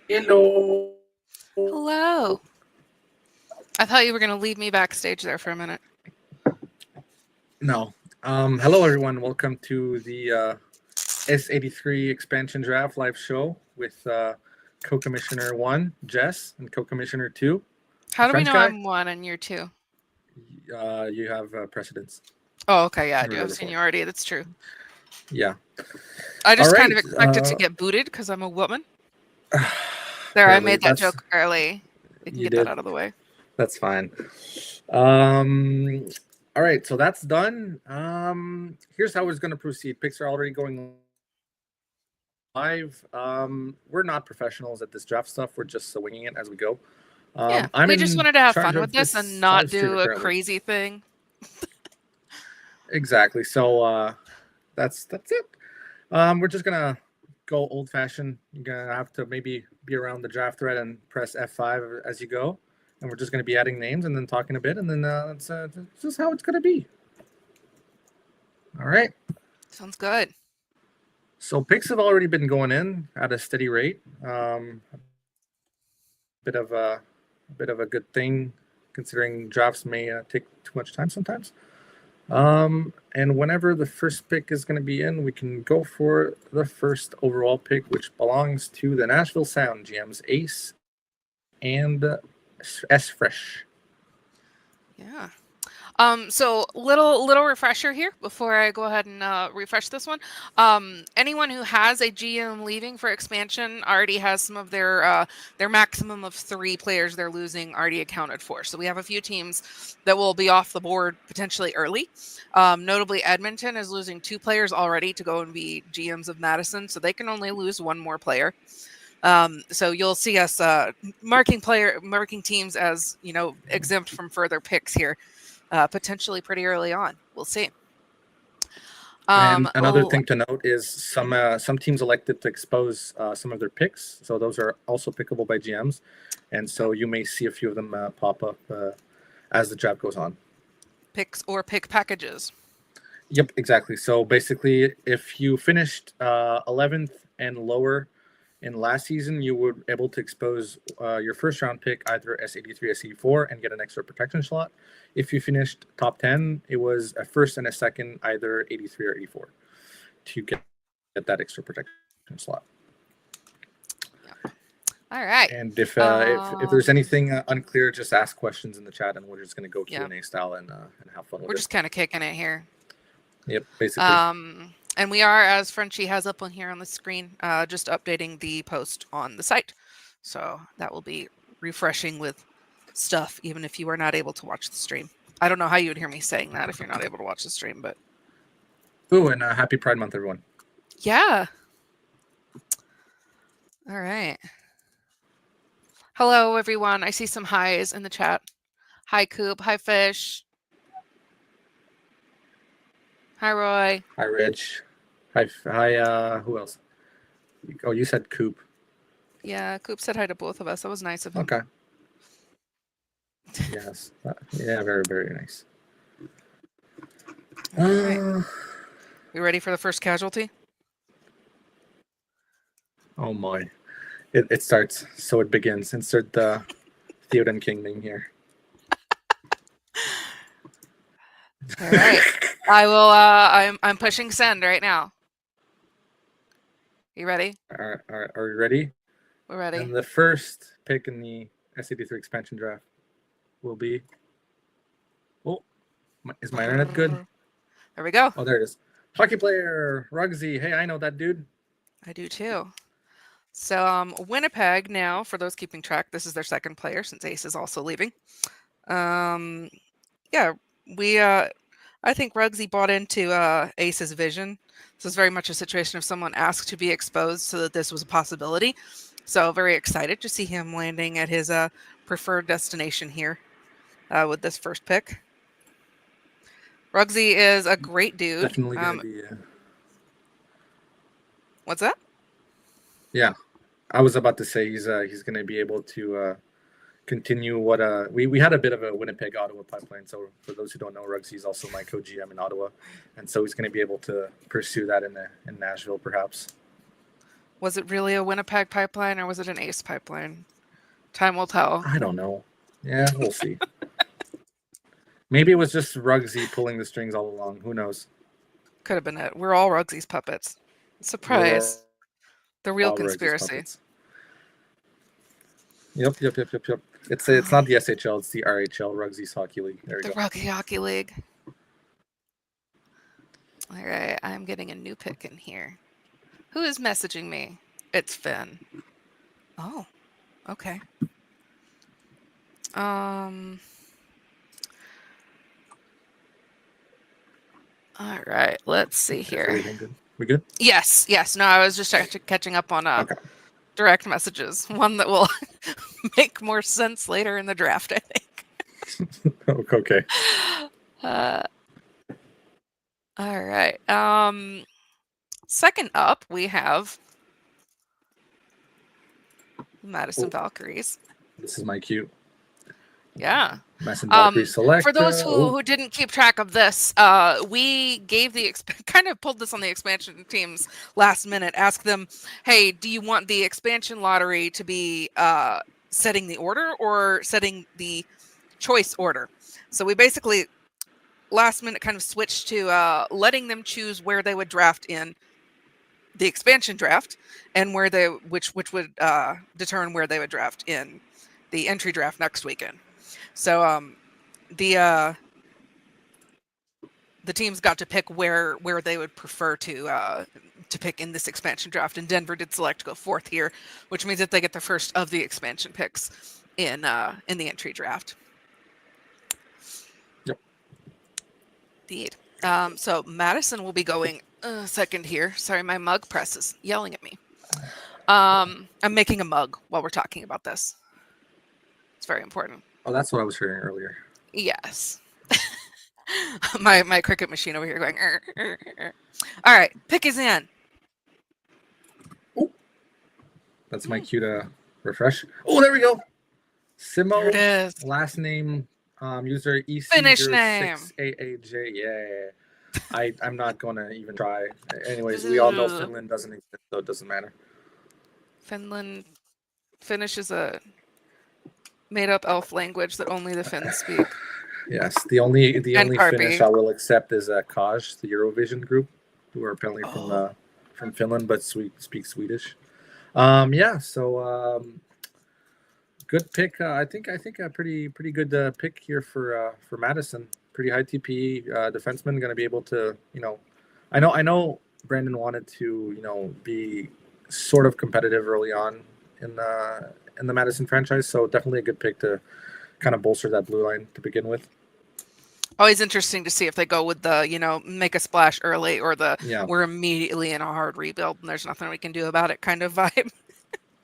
Hello. Hello. I thought you were going to leave me backstage there for a minute. No. Hello, everyone. Welcome to the S83 Expansion Draft live show with Co-Commissioner 1, Jess, and Co-Commissioner 2, How do we French know guy. I'm one and you're two? You have precedence Oh, okay. Yeah, I in do order have before. seniority. That's true. Yeah. I All just kind right. of expected to get booted because I'm a woman. There, I Apparently, made that that's joke early. We can you get that did. out of the way. That's fine. Um, all right. So that's done. Here's how it's going to proceed. Picks are already going live. We're not professionals at this draft stuff. We're just winging it as we go. Yeah, I'm we just in wanted to have charge fun with of this and this not live streamer do a currently. crazy thing. Exactly. So that's it. We're just gonna go old fashioned. You're gonna have to maybe be around the draft thread and press F5 as you go, and we're just gonna be adding names and then talking a bit, and then that's just how it's gonna be. All right. Sounds good. So picks have already been going in at a steady rate. A bit of a good thing, considering drafts may take too much time sometimes. And whenever the first pick is going to be in, we can go for the first overall pick, which belongs to the Nashville Sound GMs Ace and S Fresh. Yeah. So little refresher here before I go ahead and refresh this one. Anyone who has a GM leaving for expansion already has some of their maximum of 3 players they're losing already accounted for. So we have a few teams that will be off the board potentially early. Notably, Edmonton is losing 2 players already to go and be GMs of Madison, so they can only lose 1 more player. So you'll see us marking teams as exempt from further picks here. Potentially pretty early on. We'll see. And another thing to note is some teams elected to expose some of their picks, so those are also pickable by GMs, and so you may see a few of them pop up as the draft goes on. Picks or pick packages. Yep, exactly. So basically, if you finished 11th and lower in last season, you were able to expose your first round pick, either S83, S84, and get an extra protection slot. If you finished top 10, it was a first and a second, either 83 or 84, to get that extra protection slot. Yep. All right. And if there's anything unclear, just ask questions in the chat, and we're just going to go Q&A style and have fun with it. We're just kind of kicking it here. Yep, basically. And we are, as Frenchie has up on here on the screen, just updating the post on the site. So that will be refreshing with stuff, even if you are not able to watch the stream. I don't know how you would hear me saying that if you're not able to watch the stream, but... Ooh, and happy Pride Month, everyone. Yeah. All right. Hello, everyone. I see some highs in the chat. Hi, Coop. Hi, Fish. Hi, Roy. Hi, Rich. Hi, who else? Oh, you said Coop. Yeah, Coop said hi to both of us. That was nice of him. Okay. Yes. Yeah, very, very nice. All right. We ready for the first casualty? Oh, my. It starts, so it begins. Insert the Theoden King name here. All right. I will, I'm pushing send right now. You ready? Are we ready? We're ready. And the first pick in the S83 Expansion Draft will be... Oh, is my internet good? There we go. Oh, there it is. Hockey player, Rugsy. Hey, I know that dude. I do too. So Winnipeg now, for those keeping track, this is their second player since Ace is also leaving. Yeah, I think Rugsy bought into Ace's vision. This is very much a situation of someone asked to be exposed so that this was a possibility. So very excited to see him landing at his preferred destination here with this first pick. Rugsy is a great dude. Definitely going to be... What's that? Yeah, I was about to say he's going to be able to continue what we had a bit of a Winnipeg Ottawa pipeline. So for those who don't know, Rugsy is also my co-GM in Ottawa, and so he's going to be able to pursue that in Nashville, perhaps. Was it really a Winnipeg pipeline or was it an Ace pipeline? Time will tell. I don't know. Yeah, we'll see. Maybe it was just Ruggsy pulling the strings all along. Who knows? Could have been it. We're all Rugsy's puppets. Surprise. The real All Ruggsy's conspiracy. puppets. Yep. It's not the SHL, it's the RHL, Rugsy's Hockey League. There we The go. Rugby Hockey League. All right, I'm getting a new pick in here. Who is messaging me? It's Finn. Oh, okay. All right, let's see here. Everything good? We good? Yes. No, I was just catching up on direct messages. One that will make more sense later in the draft, I think. Okay. All right. Second up, we have Madison Valkyries. This is my cue. Yeah. Madison Valkyries select. For those who didn't keep track of this, we gave kind of pulled this on the expansion teams last minute. Asked them, hey, do you want the expansion lottery to be setting the order or setting the choice order? So we basically last minute kind of switched to letting them choose where they would draft in the expansion draft and where they which would determine where they would draft in the entry draft next weekend. So the teams got to pick where they would prefer to pick in this expansion draft, and Denver did select to go fourth here, which means that they get the first of the expansion picks in the entry draft. Yep. Indeed. So Madison will be going second here. Sorry, my mug press is yelling at me. I'm making a mug while we're talking about this. It's very important. Oh, that's what I was hearing earlier. Yes. my cricket machine over here going. All right, pick is in. Ooh. That's my cue to refresh. Oh, there we go. Simo. There it is. Last name, user Finish name. EC06AAJ. Yeah. I'm not going to even try. Anyways, we all know Finland doesn't exist, so it doesn't matter. Finnish is a made-up elf language that only the Finns speak. Yes, the only Karpi. Finnish I will accept is Kaj, the Eurovision group, who are apparently from Finland but speak Swedish. Good pick. I think a pretty good pick here for Madison. Pretty high TP defenseman, going to be able to, I know Brandon wanted to, be sort of competitive early on in the Madison franchise, so definitely a good pick to kind of bolster that blue line to begin with. Always interesting to see if they go with the, make a splash early or we're immediately in a hard rebuild and there's nothing we can do about it kind of vibe.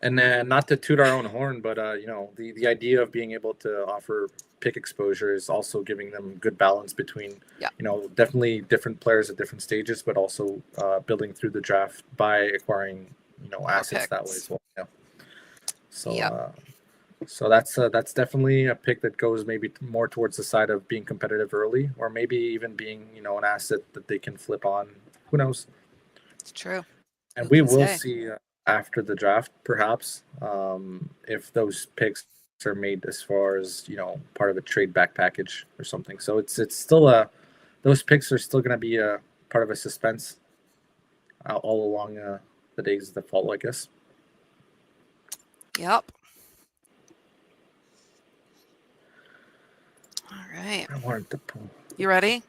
And then not to toot our own horn, but the idea of being able to offer pick exposure is also giving them good balance between, definitely different players at different stages, but also building through the draft by acquiring, assets that way as well. Yeah. So that's definitely a pick that goes maybe more towards the side of being competitive early, or maybe even being, an asset that they can flip on. Who knows? It's true. And we will see after the draft, perhaps, if those picks are made as far as, part of a trade back package or something. So it's still those picks are still going to be a part of a suspense all along the days that follow, I guess. Yep. All right. I wanted to pull. You ready?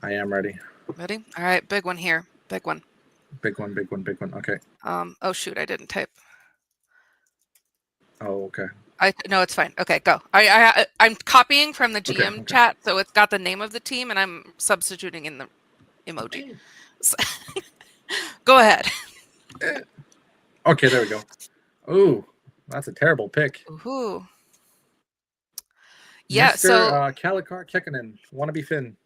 I am ready. Ready? All right. Big one here. Big one. Big one. Okay. Oh shoot! I didn't type. Oh, okay. No, it's fine. Okay, go. I'm copying from the GM chat, so it's got the name of the team, and I'm substituting in the emoji. So, go ahead. Okay, there we go. Ooh, that's a terrible pick. Ooh. Yeah. Mr. So Kalikar Kekkonen, wannabe Finn.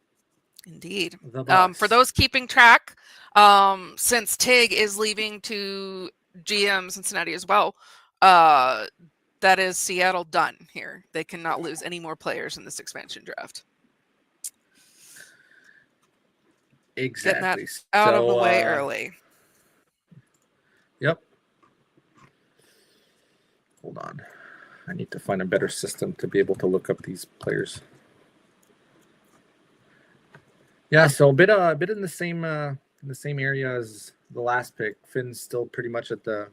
Indeed. The for those keeping track, since Tig is leaving to GM Cincinnati as well, that is Seattle done here. They cannot lose any more players in this expansion draft. Exactly. Getting that out of the way early. Yep. Hold on. I need to find a better system to be able to look up these players. Yeah, so a bit in the same area as the last pick. Finn's still pretty much at the.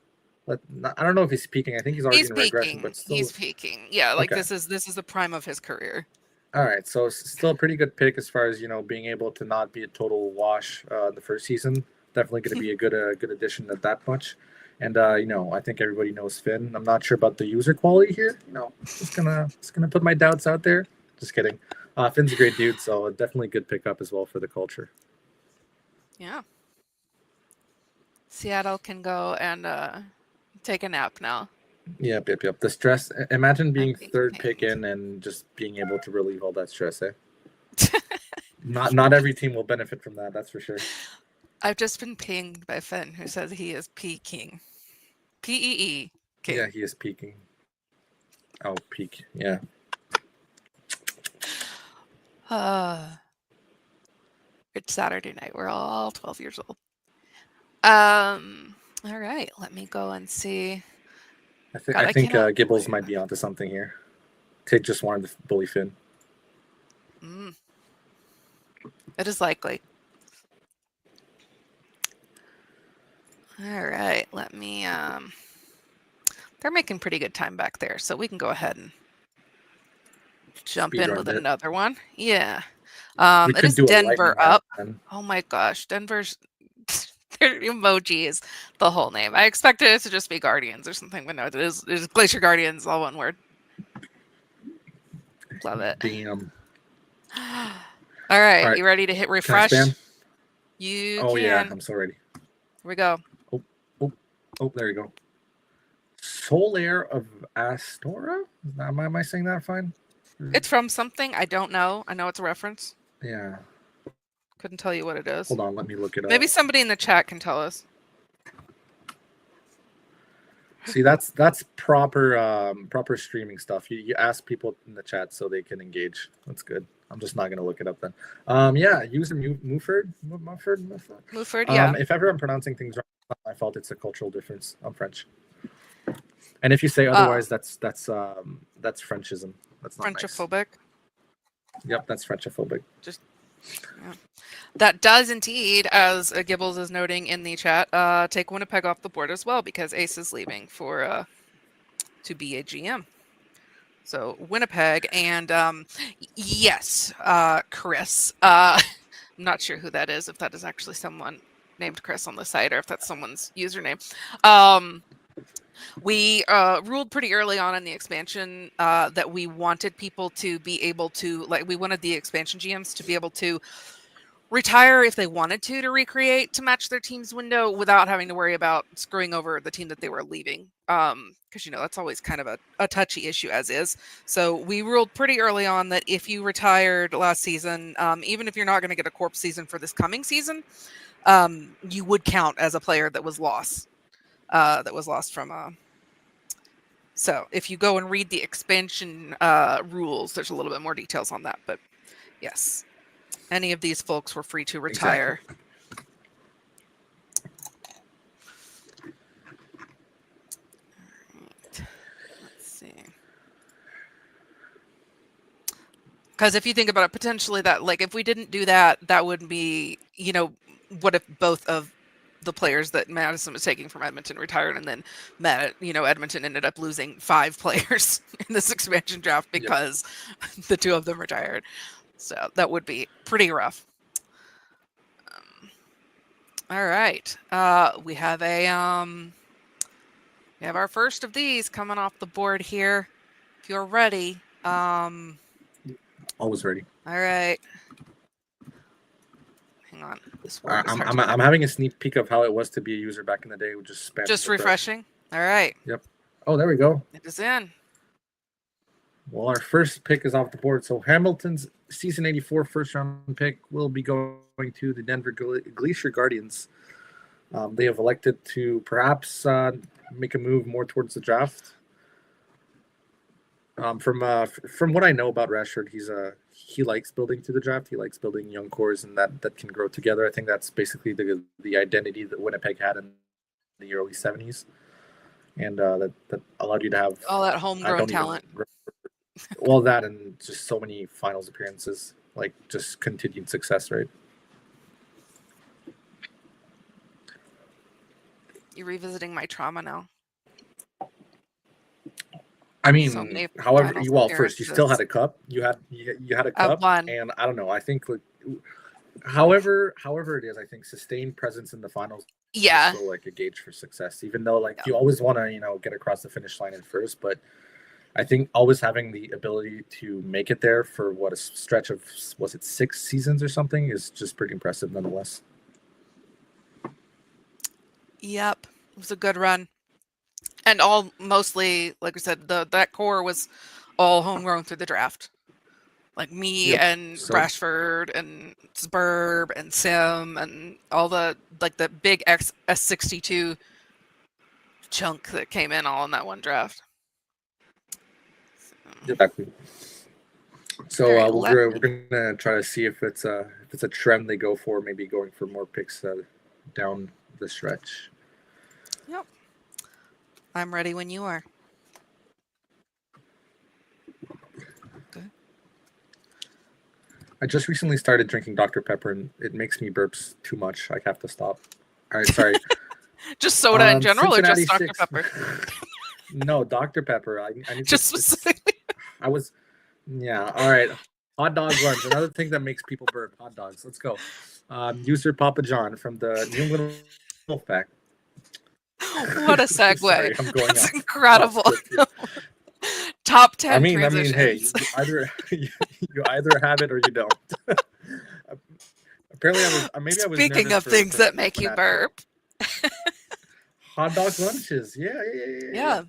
I don't know if he's peaking. I think he's already in regression, but still. He's peaking. Yeah, like Okay. this is the prime of his career. All right, so it's still a pretty good pick as far as being able to not be a total wash the first season. Definitely going to be a good addition at that much. And I think everybody knows Finn. I'm not sure about the user quality here. Just gonna put my doubts out there. Just kidding. Finn's a great dude, so definitely a good pickup as well for the culture. Yeah. Seattle can go and take a nap now. Yep. The stress. Imagine being third pick in and just being able to relieve all that stress. Not every team will benefit from that. That's for sure. I've just been pinged by Finn, who says he is peaking. P-E-E. -E. Yeah, he is peaking. Oh, peak. Yeah. It's Saturday night. We're all 12 years old. All right. Let me go and see. I think Gibbles might be onto something here. Tig just wanted to bully Finn. It is likely. All right. Let me. They're making pretty good time back there, so we can go ahead and jump in with another one. Yeah. It is Denver up. Oh my gosh, Denver's their emoji is the whole name. I expected it to just be Guardians or something, but no, it is Glacier Guardians, all one word. Love it. Damn. All right, you ready to hit refresh? You can. Yeah, I'm so ready. Here we go. Oh, there you go. Solaire of Astora? Am I saying that fine? It's from something. I don't know. I know it's a reference. Yeah. Couldn't tell you what it is. Hold on, let me look it up. Maybe somebody in the chat can tell us. See, that's proper streaming stuff. You ask people in the chat so they can engage. That's good. I'm just not gonna look it up then. Yeah, user Muford, yeah. If ever I'm pronouncing things wrong, it's not my fault. It's a cultural difference. I'm French. And if you say otherwise, that's Frenchism. That's not Frenchophobic. Nice. Yep, that's Frenchophobic. Yeah. That does indeed, as Gibbles is noting in the chat, take Winnipeg off the board as well because Ace is leaving for to be a GM. So Winnipeg and yes, Chris. I'm not sure who that is. If that is actually someone named Chris on the site, or if that's someone's username. We ruled pretty early on in the expansion that we wanted people to be able to, we wanted the expansion GMs to be able to retire if they wanted to recreate to match their team's window without having to worry about screwing over the team that they were leaving. Because, that's always kind of a touchy issue as is. So we ruled pretty early on that if you retired last season, even if you're not going to get a corp season for this coming season, you would count as a player that was lost. From so if you go and read the expansion rules, there's a little bit more details on that, but yes, any of these folks were free to retire. Exactly. All right. Let's see, because if you think about it, potentially that, if we didn't do that, that would be, what if both of the players that Madison was taking from Edmonton retired, and then Edmonton ended up losing 5 players in this expansion draft because the 2 of them retired. So that would be pretty rough. All right, we have our first of these coming off the board here. If you're ready, always ready. All right. Hang on. I'm having a sneak peek of how it was to be a user back in the day. Just refreshing. All right. Yep. Oh, there we go. It is in. Well, our first pick is off the board. So Hamilton's season 84 first round pick will be going to the Denver Glacier Guardians. They have elected to perhaps make a move more towards the draft. From what I know about Rashford, he likes building to the draft. He likes building young cores and that can grow together. I think that's basically the identity that Winnipeg had in the early 70s. and that allowed you to have All that I homegrown don't talent. even well that and just so many finals appearances, like just continued success, right? You're revisiting my trauma now. I mean, So many however, finals well, first you still had appearances. a cup. You had a I've cup, won. and I don't know. I think like, however it is, I think sustained presence in the finals is Yeah. still like a gauge for success. Even though like Yeah. you always want to get across the finish line in first, but I think always having the ability to make it there for what a stretch of was it 6 seasons or something is just pretty impressive nonetheless. Yep. It was a good run. And all mostly, like I said, that core was all homegrown through the draft. Like me Yep. and So Rashford and Sburb and Sim and all the big S62 chunk that came in all in that one draft. exactly. So All right, we're gonna try to see if it's a trend they go for, maybe going for more picks down the stretch. Yep. I'm ready when you are. Okay. I just recently started drinking Dr. Pepper, and it makes me burps too much. I have to stop. All right, sorry. Just soda in general, or just Cincinnati Dr. 6. Pepper? No, Dr. Pepper. I need Just to. specifically. I was. Yeah. All right. Hot dog lunch. Another thing that makes people burp. Hot dogs. Let's go. User Papa John from the New England Wolfpack. What a segue. Sorry, I'm going That's off incredible. script here. Top 10 I mean, transitions. hey, you either have it or you don't. Apparently, maybe I was Speaking nervous of things that make for you Nat burp. Hot dog lunches. Yeah. Yeah.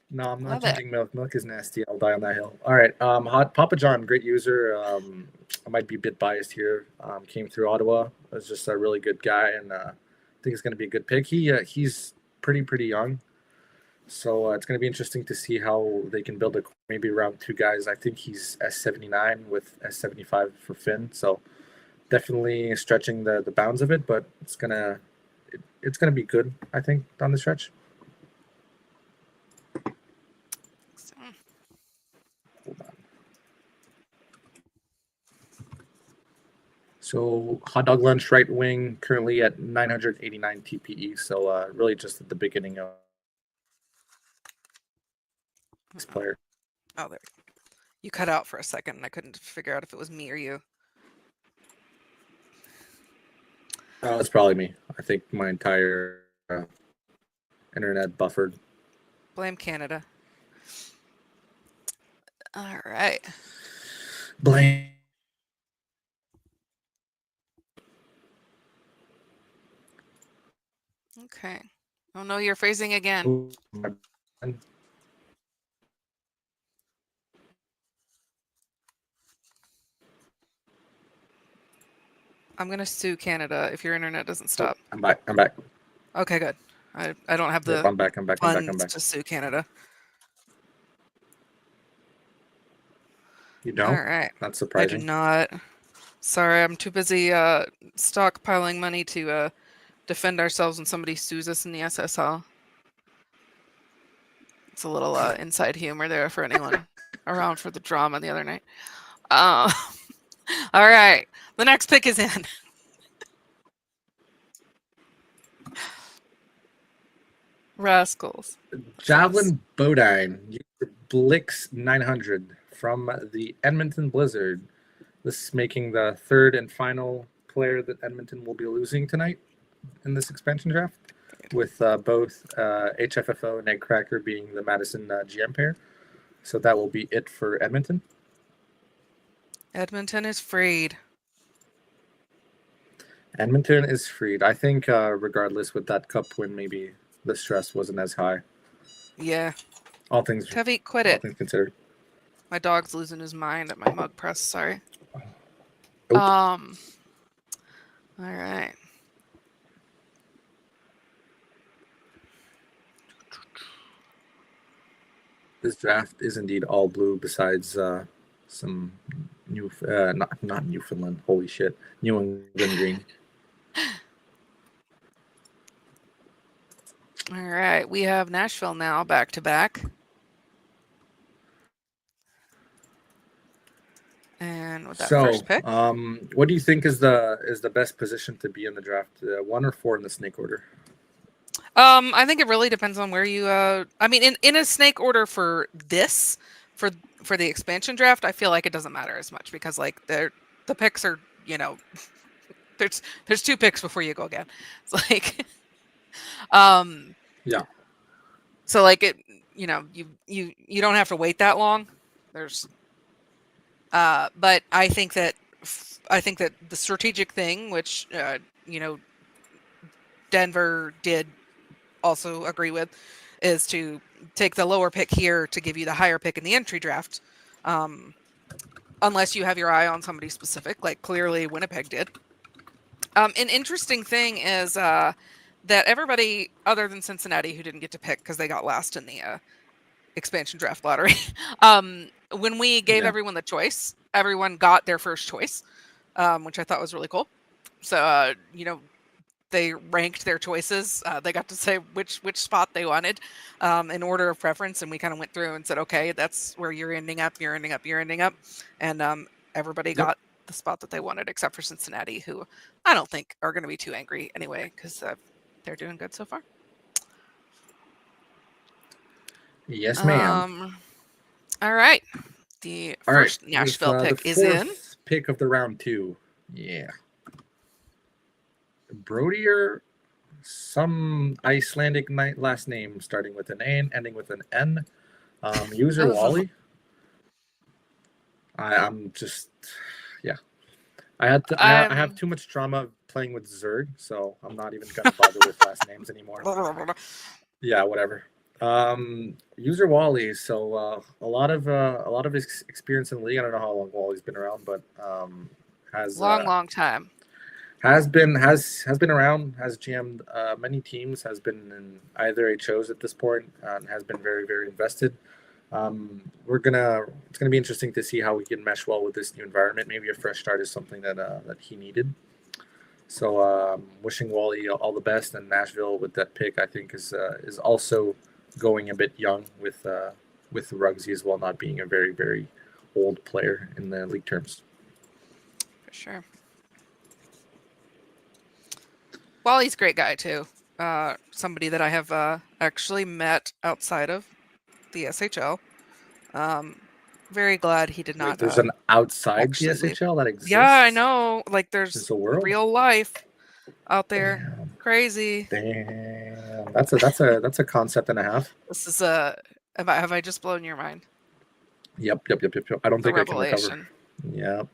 No, I'm not Love it. changing milk. Milk is nasty. I'll die on that hill. All right. Hot Papa John, great user. I might be a bit biased here. Came through Ottawa. Was just a really good guy, and I think it's going to be a good pick. He's pretty young, so it's going to be interesting to see how they can build maybe around 2 guys. I think he's S79 with S75 for Finn, so definitely stretching the bounds of it, but it's gonna be good, I think, down the stretch. Hold on. So hot dog lunch right wing currently at 989 TPE. So really just at the beginning of this player. Oh, there. You cut out for a second, and I couldn't figure out if it was me or you. Oh, it's probably me. I think my entire internet buffered. Blame Canada. All right. Blame. Okay. Oh no, you're phrasing again. Ooh, I'm gonna sue Canada if your internet doesn't stop. I'm back. Okay, good. I don't have the Yep, I'm back. funds to sue Canada. You don't? All right. That's I surprising. do not. Sorry, I'm too busy stockpiling money to defend ourselves when somebody sues us in the SSL. It's a little inside humor there for anyone around for the drama the other night. All right. The next pick is in. Rascals. Javelin Bodine, Blix 900 from the Edmonton Blizzard. This is making the third and final player that Edmonton will be losing tonight in this expansion draft, with both HFFO and Eggcracker being the Madison GM pair. So that will be it for Edmonton. Edmonton is freed. Edmonton is freed. I think regardless with that cup win, maybe the stress wasn't as high. Yeah. All things Tevi, quit all it. things considered. My dog's losing his mind at my mug press. Sorry. Oop. All right. This draft is indeed all blue, besides some not Newfoundland. Holy shit, New England green. All right, we have Nashville now back to back. And with that first pick, what do you think is the best position to be in the draft? 1 or 4 in the snake order? I think it really depends on where you. I mean, in a snake order for this, for the expansion draft, I feel like it doesn't matter as much because like the picks are, there's 2 picks before you go again. It's like, Yeah. So like it, you don't have to wait that long. There's, but I think that the strategic thing, which Denver did also agree with, is to take the lower pick here to give you the higher pick in the entry draft, unless you have your eye on somebody specific, like clearly Winnipeg did. An interesting thing is that everybody other than Cincinnati, who didn't get to pick because they got last in the expansion draft lottery, when we gave everyone the choice, everyone got their first choice, which I thought was really cool. So, they ranked their choices. They got to say which spot they wanted in order of preference. And we kind of went through and said, okay, that's where you're ending up. And everybody got the spot that they wanted, except for Cincinnati, who I don't think are going to be too angry anyway, because they're doing good so far. Yes, ma'am. All right. The first Nashville pick is in. Pick of the round 2. Yeah. Brodier, some Icelandic last name starting with an A and ending with an N. User Wally. I'm just, yeah. I have too much trauma playing with Zerg, so I'm not even gonna bother with last names anymore. Yeah, whatever. User Wally. So a lot of his experience in the league. I don't know how long Wally's been around, but has long time. Has been around, has GM'd many teams, has been in either HOs at this point, and has been very, very invested. It's gonna be interesting to see how we can mesh well with this new environment. Maybe a fresh start is something that he needed. So wishing Wally all the best, and Nashville with that pick, I think is also going a bit young with Ruggsy as well, not being a very, very old player in the league terms. For sure. Wally's a great guy too. Somebody that I have actually met outside of the SHL. Very glad he did not. There's an outside the SHL that exists. Yeah, I know. Like there's real life out there. Damn. Crazy. Damn, that's a concept and a half. This is have I just blown your mind? Yep. I don't think I can recover. Yep.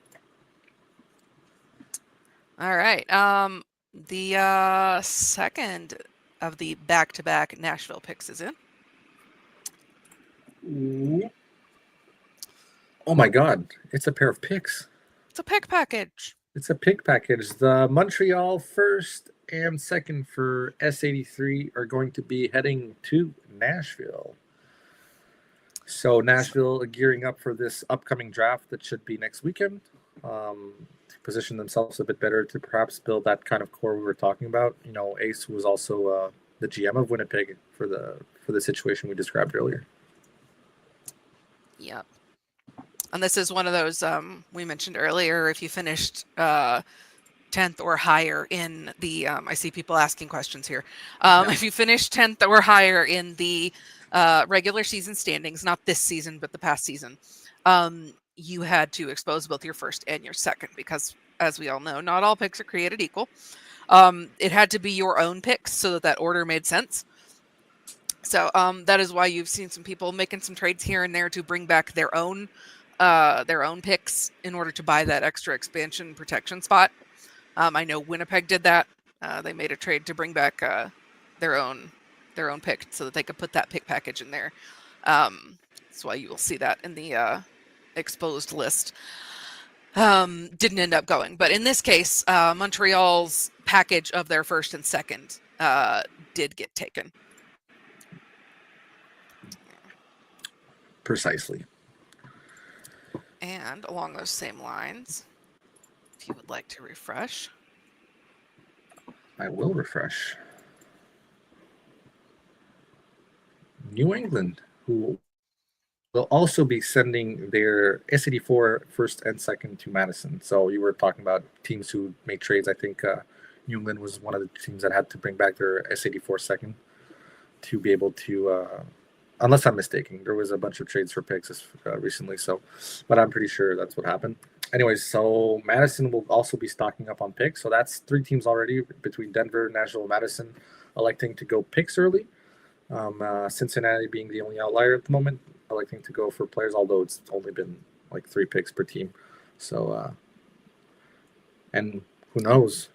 All right. The second of the back-to-back Nashville picks is in. Ooh. Oh my God! It's a pair of picks. It's a pick package. It's a pick package. The Montreal first and second for S83 are going to be heading to Nashville. So Nashville gearing up for this upcoming draft that should be next weekend. Position themselves a bit better to perhaps build that kind of core we were talking about. Ace was also the GM of Winnipeg for the situation we described earlier. Yep. And this is one of those we mentioned earlier. If you finished 10th or higher in the, I see people asking questions here. If you finished 10th or higher in the regular season standings, not this season, but the past season, you had to expose both your first and your second because, as we all know, not all picks are created equal. It had to be your own picks so that order made sense. So that is why you've seen some people making some trades here and there to bring back their own picks in order to buy that extra expansion protection spot. I know Winnipeg did that. They made a trade to bring back their own pick so that they could put that pick package in there. That's why you will see that in the exposed list. Didn't end up going, but in this case, Montreal's package of their first and second did get taken. Precisely. And along those same lines, if you would like to refresh. I will refresh. New England, who will also be sending their S84 first and second to Madison. So you were talking about teams who made trades. I think New England was one of the teams that had to bring back their S84 second to be able to, unless I'm mistaken, there was a bunch of trades for picks recently. So, but I'm pretty sure that's what happened. Anyways, so Madison will also be stocking up on picks. So that's 3 teams already between Denver, Nashville, and Madison electing to go picks early. Cincinnati being the only outlier at the moment, electing to go for players, although it's only been like 3 picks per team. So, and who knows?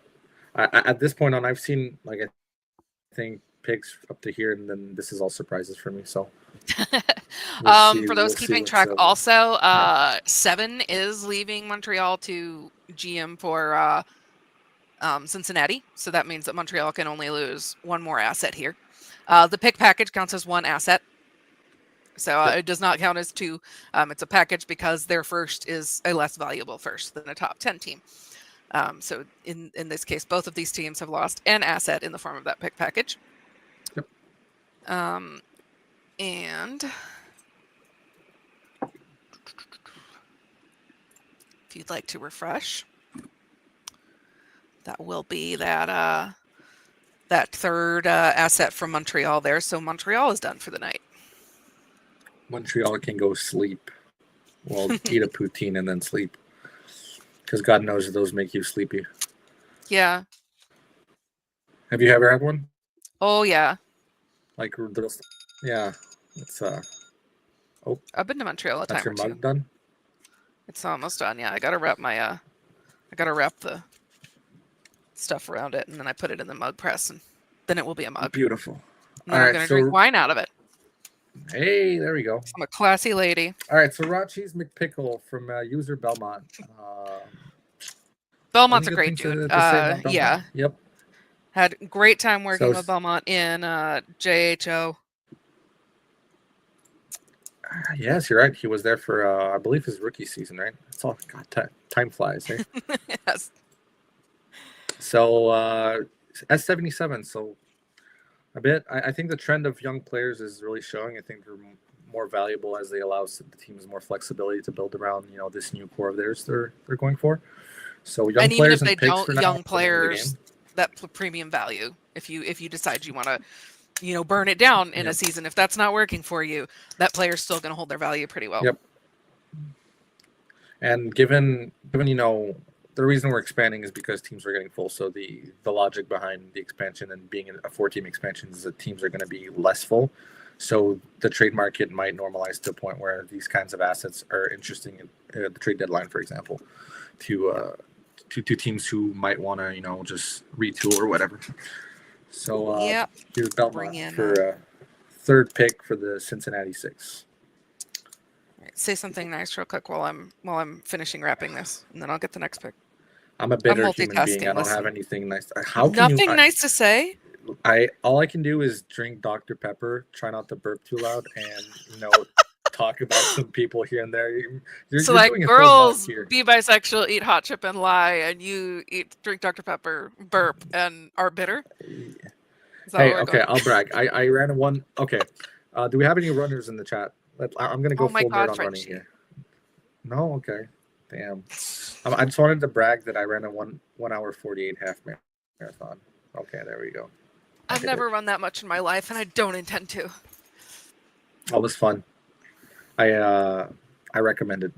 At this point on, I've seen like I think picks up to here, and then this is all surprises for me. So, for those keeping track, also, yeah. 7 is leaving Montreal to GM for Cincinnati. So that means that Montreal can only lose 1 more asset here. The pick package counts as 1 asset. So it does not count as 2. It's a package because their first is a less valuable first than a top 10 team. So in this case, both of these teams have lost an asset in the form of that pick package. Yep. And if you'd like to refresh, that will be that that third asset from Montreal there. So Montreal is done for the night. Montreal can go sleep. Well, eat a poutine and then sleep. Because God knows those make you sleepy. Yeah. Have you ever had one? Oh, yeah. Like, yeah. It's, oh. I've been to Montreal a time or two. That's your mug done? It's almost done, yeah. I gotta wrap my, I gotta wrap the stuff around it, and then I put it in the mug press, and then it will be a mug. Beautiful. And then I'm gonna drink wine out of it. Hey, there we go. I'm a classy lady. All right, so raw cheese McPickle from user Belmont. Belmont's a great dude. Yeah. Yep. Had a great time working with Belmont in JHO. Yes, you're right. He was there for, I believe, his rookie season, right? It's all, God, time flies, eh? Yes. So, S77, so a bit. I think the trend of young players is really showing. I think they're more valuable as they allow the teams more flexibility to build around, this new core of theirs they're going for. So young and players even if they and don't, young players, that premium value. If you decide you want to, burn it down in a season, if that's not working for you, that player's still going to hold their value pretty well. Yep. And given the reason we're expanding is because teams are getting full. So the logic behind the expansion and being a 4-team expansion is that teams are going to be less full. So the trade market might normalize to a point where these kinds of assets are interesting at the trade deadline, for example, to teams who might want to, just retool or whatever. So here's Belmont for third pick for the Cincinnati 6. Say something nice real quick while I'm finishing wrapping this, and then I'll get the next pick. I'm a bitter human being. I don't have anything nice. Nothing nice to say. All I can do is drink Dr. Pepper, try not to burp too loud, and talk about some people here and there. So like girls be bisexual, eat hot chip and lie, and you drink Dr. Pepper, burp, and are bitter. Hey, okay, I'll brag. I ran a one. Okay, do we have any runners in the chat? I'm gonna go full nerd on running here. No, okay, damn. I just wanted to brag that I ran a 1 hour 48 half marathon. Okay, there we go. I've never run that much in my life, and I don't intend to. It was fun. I recommend it.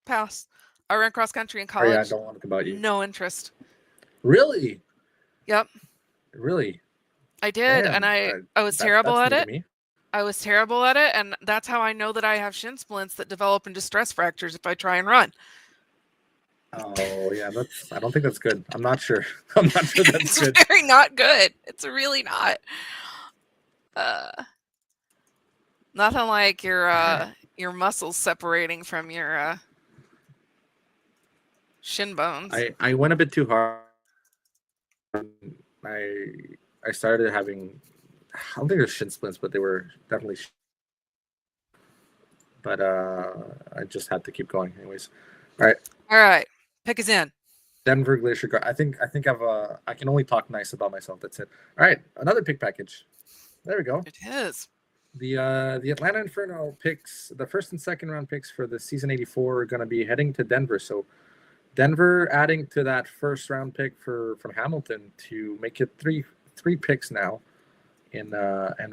Pass. I ran cross country in college. Oh, yeah, I don't want to think about you. No interest. Really? Yep. Really? I did, and I was terrible at it. I was terrible at it, and that's how I know that I have shin splints that develop into stress fractures if I try and run. Oh yeah, I don't think that's good. I'm not sure. I'm not sure that's good. It's very not good. It's really not. Nothing like your muscles separating from your shin bones. I went a bit too hard. I started having, I don't think they're shin splints, but they were definitely. But I just had to keep going, anyways. All right. Pick is in. Denver Glacier Guard. I think I can only talk nice about myself. That's it. All right, another pick package. There we go. It is. The Atlanta Inferno picks, the first and second round picks for the season 84 are going to be heading to Denver. So Denver adding to that first round pick from Hamilton to make it three picks now and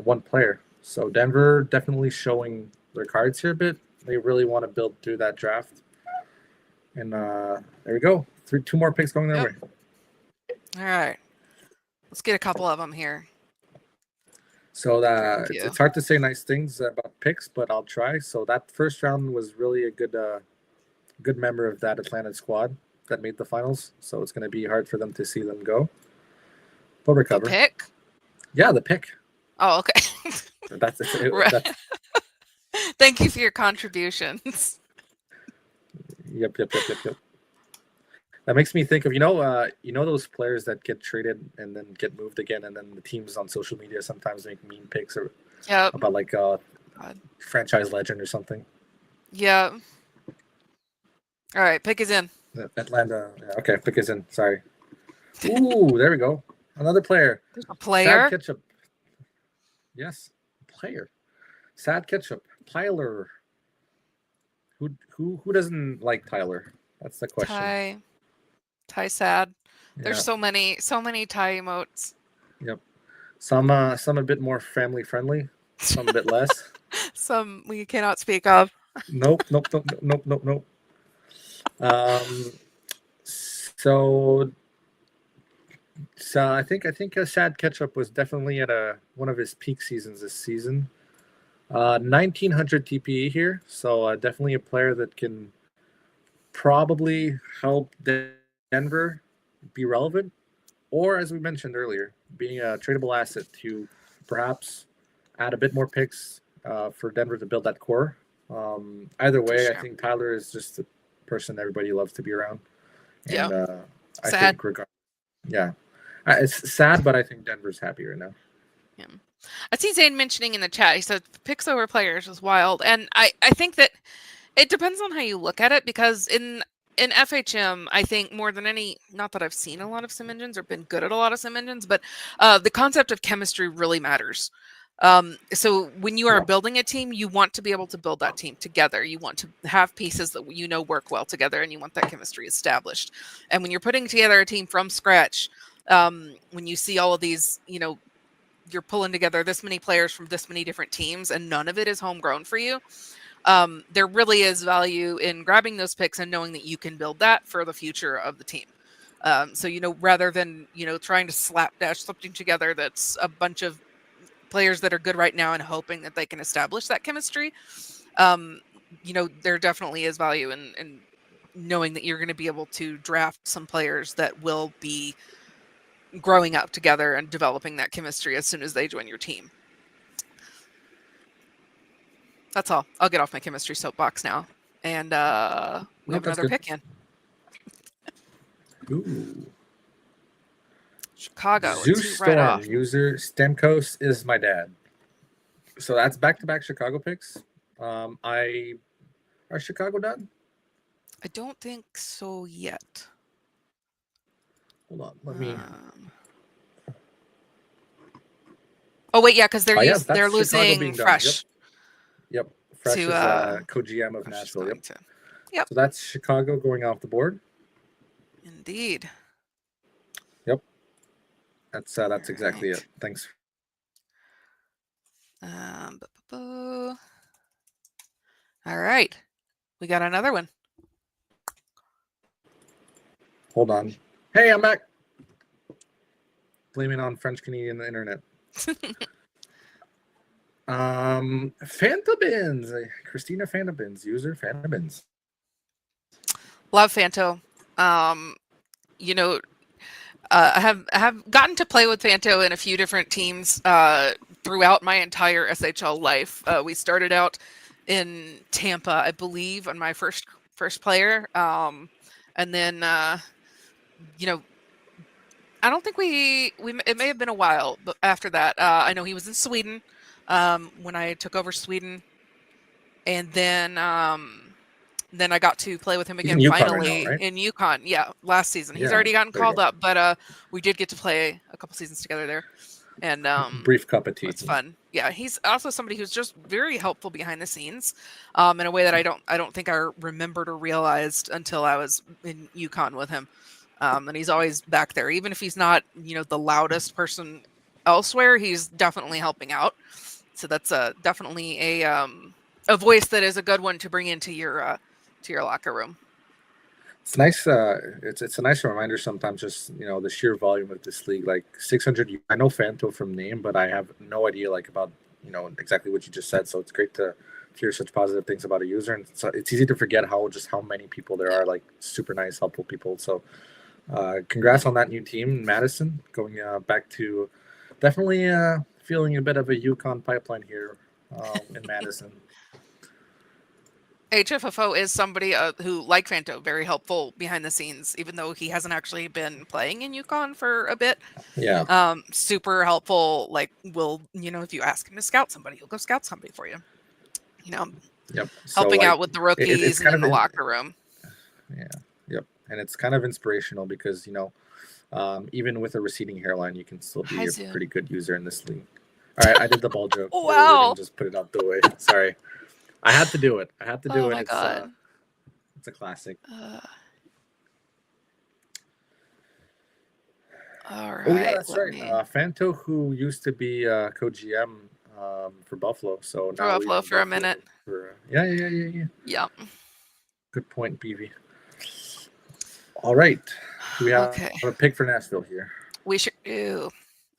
one player. So Denver definitely showing their cards here a bit. They really want to build through that draft. And there we go. Two more picks going their way. All right. Let's get a couple of them here. So it's hard to say nice things about picks, but I'll try. So that first round was really a good member of that Atlanta squad that made the finals. So it's going to be hard for them to see them go. But recover. The pick? Yeah, the pick. Oh, okay. That's Thank you for your contributions. Yep. That makes me think of those players that get traded and then get moved again, and then the teams on social media sometimes make meme pics or about like franchise legend or something. Yeah. All right, pick is in. Atlanta. Yeah, okay, pick is in. Sorry. Ooh, there we go. Another player. There's a player. Sad Ketchup. Yes, player. Sad Ketchup. Tyler. Who doesn't like Tyler? That's the question. Ty Sad. Yeah. There's so many Ty emotes. Yep. Some a bit more family friendly. Some a bit less. Some we cannot speak of. Nope. So I think Sad Ketchup was definitely at one of his peak seasons this season. 1900 TPE here, so definitely a player that can probably help Denver be relevant, or as we mentioned earlier, being a tradable asset to perhaps add a bit more picks for Denver to build that core. Either way, sure. I think Tyler is just a person everybody loves to be around. And, I think it's sad, but I think Denver's happy right now. Yeah. I see Zane mentioning in the chat, he said picks over players is wild. And I think that it depends on how you look at it, because in FHM, I think more than any, not that I've seen a lot of sim engines or been good at a lot of sim engines, but the concept of chemistry really matters. So when you are building a team, you want to be able to build that team together. You want to have pieces that work well together, and you want that chemistry established. And when you're putting together a team from scratch, when you see all of these, you're pulling together this many players from this many different teams, and none of it is homegrown for you. There really is value in grabbing those picks and knowing that you can build that for the future of the team. So, rather than, trying to slapdash something together that's a bunch of players that are good right now and hoping that they can establish that chemistry, there definitely is value in knowing that you're going to be able to draft some players that will be growing up together and developing that chemistry as soon as they join your team. That's all. I'll get off my chemistry soapbox now. And we have another pick in. Ooh. Chicago. Zeus Storm, right user Stemkos is my dad. So that's back-to-back Chicago picks. Are Chicago done? I don't think so yet. Hold on, let me. Oh wait, yeah, because they're losing Fresh. Yep. Fresh is co-GM of Nashville. Yep. So that's Chicago going off the board. Indeed. Yep. That's exactly it. Thanks. All right, we got another one. Hold on. Hey, I'm back. Blaming on French Canadian internet. Fantabins. Christina Fantabins, user Fantabins. Love Fanto. I have gotten to play with Fanto in a few different teams throughout my entire SHL life. We started out in Tampa, I believe, on my first player, and then I don't think it may have been a while, but after that, I know he was in Sweden when I took over Sweden, and then I got to play with him again finally right now, right? In UConn. Yeah, last season. He's already gotten called up, but we did get to play a couple seasons together there. And brief cup of tea. it's fun. Yeah, he's also somebody who's just very helpful behind the scenes, in a way that I don't think I remembered or realized until I was in UConn with him. And he's always back there, even if he's not, the loudest person elsewhere. He's definitely helping out. So that's definitely a voice that is a good one to bring into your locker room. It's nice. It's a nice reminder sometimes. Just the sheer volume of this league, like 600. I know Fanto from name, but I have no idea about exactly what you just said. So it's great to hear such positive things about a user, and it's easy to forget how many people there are, like super nice, helpful people. So congrats on that new team, Madison, going back to definitely feeling a bit of a UConn pipeline here in Madison. HFFO is somebody who, like Fanto, very helpful behind the scenes, even though he hasn't actually been playing in UConn for a bit. Yeah. Super helpful. Like, if you ask him to scout somebody, he'll go scout somebody for you. Yep. Helping out with the rookies and in the locker room. Yeah. Yep. And it's kind of inspirational because, even with a receding hairline, you can still be a pretty good user in this league. All right. I did the ball joke. Wow. Just put it out the way. Sorry. I had to do it. Oh my God. It's a classic. All right. Oh yeah, that's right. Fanto, who used to be co-GM for Buffalo, so now Buffalo for a minute. Yeah. Good point, BV. All right, we have a pick for Nashville here. We should do.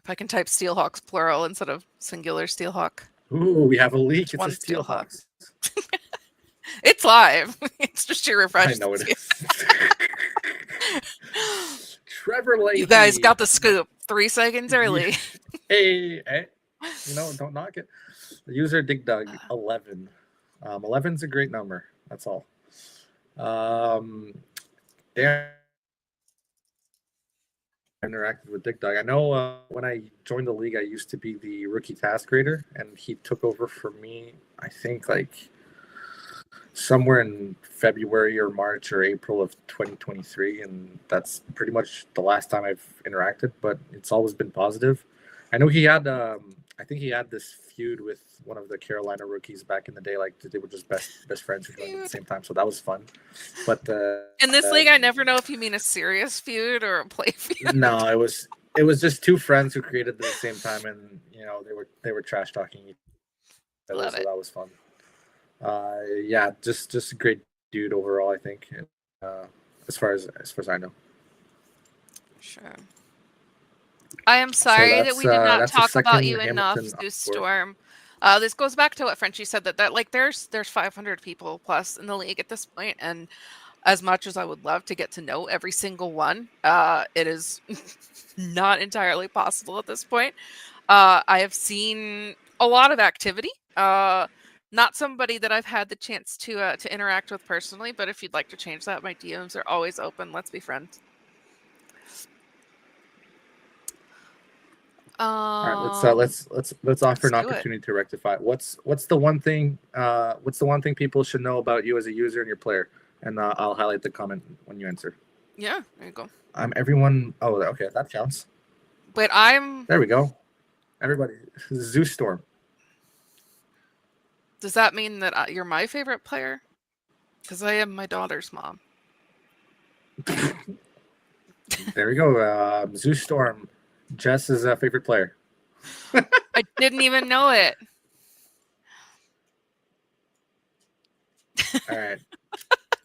If I can type Steelhawks plural instead of singular Steelhawk. Ooh, we have a leak. It's a Steelhawks. It's live. It's just your refresh. I know it is. Trevor Leahy. You guys got the scoop 3 seconds early. Hey, don't knock it. The user Dig Dug 11. 11's a great number. That's all. Yeah. Interacted with Dig Dug. I know when I joined the league, I used to be the rookie task grader, and he took over for me, I think, somewhere in February or March or April of 2023, and that's pretty much the last time I've interacted, but it's always been positive. I know he had I think he had this feud with one of the Carolina rookies back in the day, they were just best friends who joined at the same time, so that was fun. But in this league, I never know if you mean a serious feud or a play feud. No, it was just two friends who created at the same time, and they were trash talking each other, so that was fun. Yeah, just a great dude overall, I think. As far as I know. Sure. I am sorry that we did not talk about you enough, Zeus Storm. This goes back to what Frenchie said that there's 500 people plus in the league at this point, and as much as I would love to get to know every single one, it is not entirely possible at this point. I have seen a lot of activity. Not somebody that I've had the chance to interact with personally, but if you'd like to change that, my DMs are always open. Let's be friends. All right, let's offer an opportunity to rectify. What's the one thing people should know about you as a user and your player? And I'll highlight the comment when you answer. Yeah, there you go. Everyone. Oh, okay, that counts. But there we go. Everybody, Zeus Storm. Does that mean that you're my favorite player? Because I am my daughter's mom. There we go. Zeus Storm. Jess's favorite player. I didn't even know it. All right.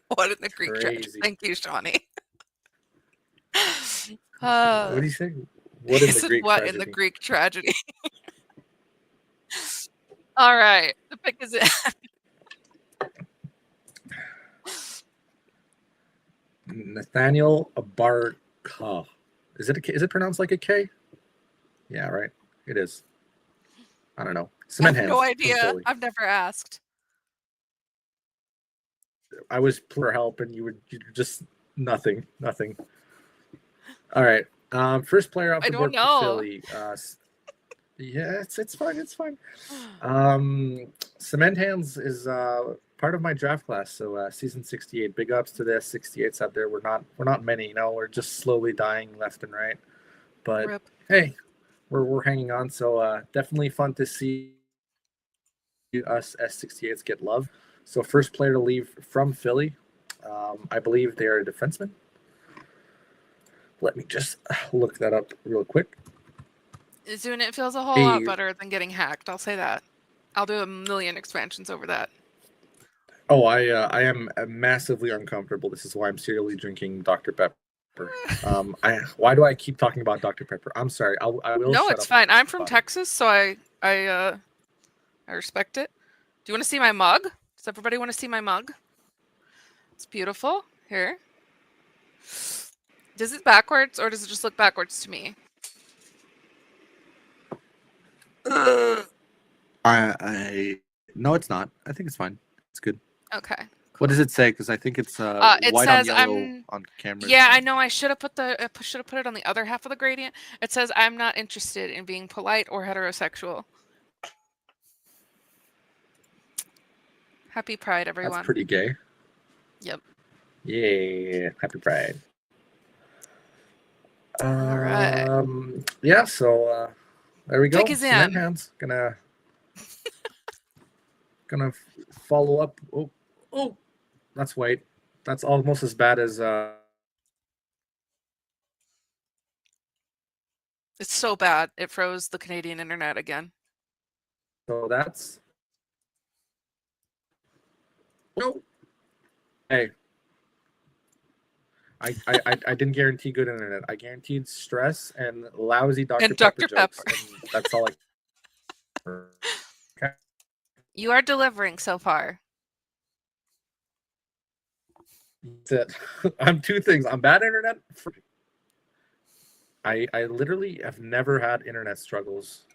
What in the Greek tragedy? Thank you, Shawnee. What did he say? What in the Greek tragedy? All right. The pick is in. Nathaniel Abarka. Is it pronounced like a K? Yeah, right. It is. I don't know. Cement hands. No idea. I've never asked. I was for help, and you were just nothing. All right. First player off the board for Philly. Yeah, it's fine. It's fine. Cement hands is part of my draft class. So season 68. Big ups to the S68s out there. We're not many. We're just slowly dying left and right. But hey, we're hanging on. So definitely fun to see us S68s get love. So first player to leave from Philly, I believe they are a defenseman. Let me just look that up real quick. Doing it feels a whole lot better than getting hacked. I'll say that. I'll do a million expansions over that. Oh, I am massively uncomfortable. This is why I'm serially drinking Dr. Pepper. Why do I keep talking about Dr. Pepper? I'm sorry. I will. No, shut it's up fine. I'm from about it. Texas, so I respect it. Do you want to see my mug? Does everybody want to see my mug? It's beautiful. Here. Does it backwards or does it just look backwards to me? I no, it's not. I think it's fine. It's good. Okay. Cool. What does it say? Because I think it's it white says on yellow on camera. Yeah, I know. I should have put it on the other half of the gradient. It says I'm not interested in being polite or heterosexual. Happy Pride, everyone. That's pretty gay. Yep. Yeah, happy Pride. All right. Yeah. So there we go. Pick his Cement in. hands. Gonna follow up. Oh, that's white. That's almost as bad as. It's so bad. It froze the Canadian internet again. So that's. No. Hey. I didn't guarantee good internet. I guaranteed stress and lousy Dr. Pepper jokes. And that's all I. Okay. You are delivering so far. That's it. I'm two things. I'm bad internet. I literally have never had internet struggles.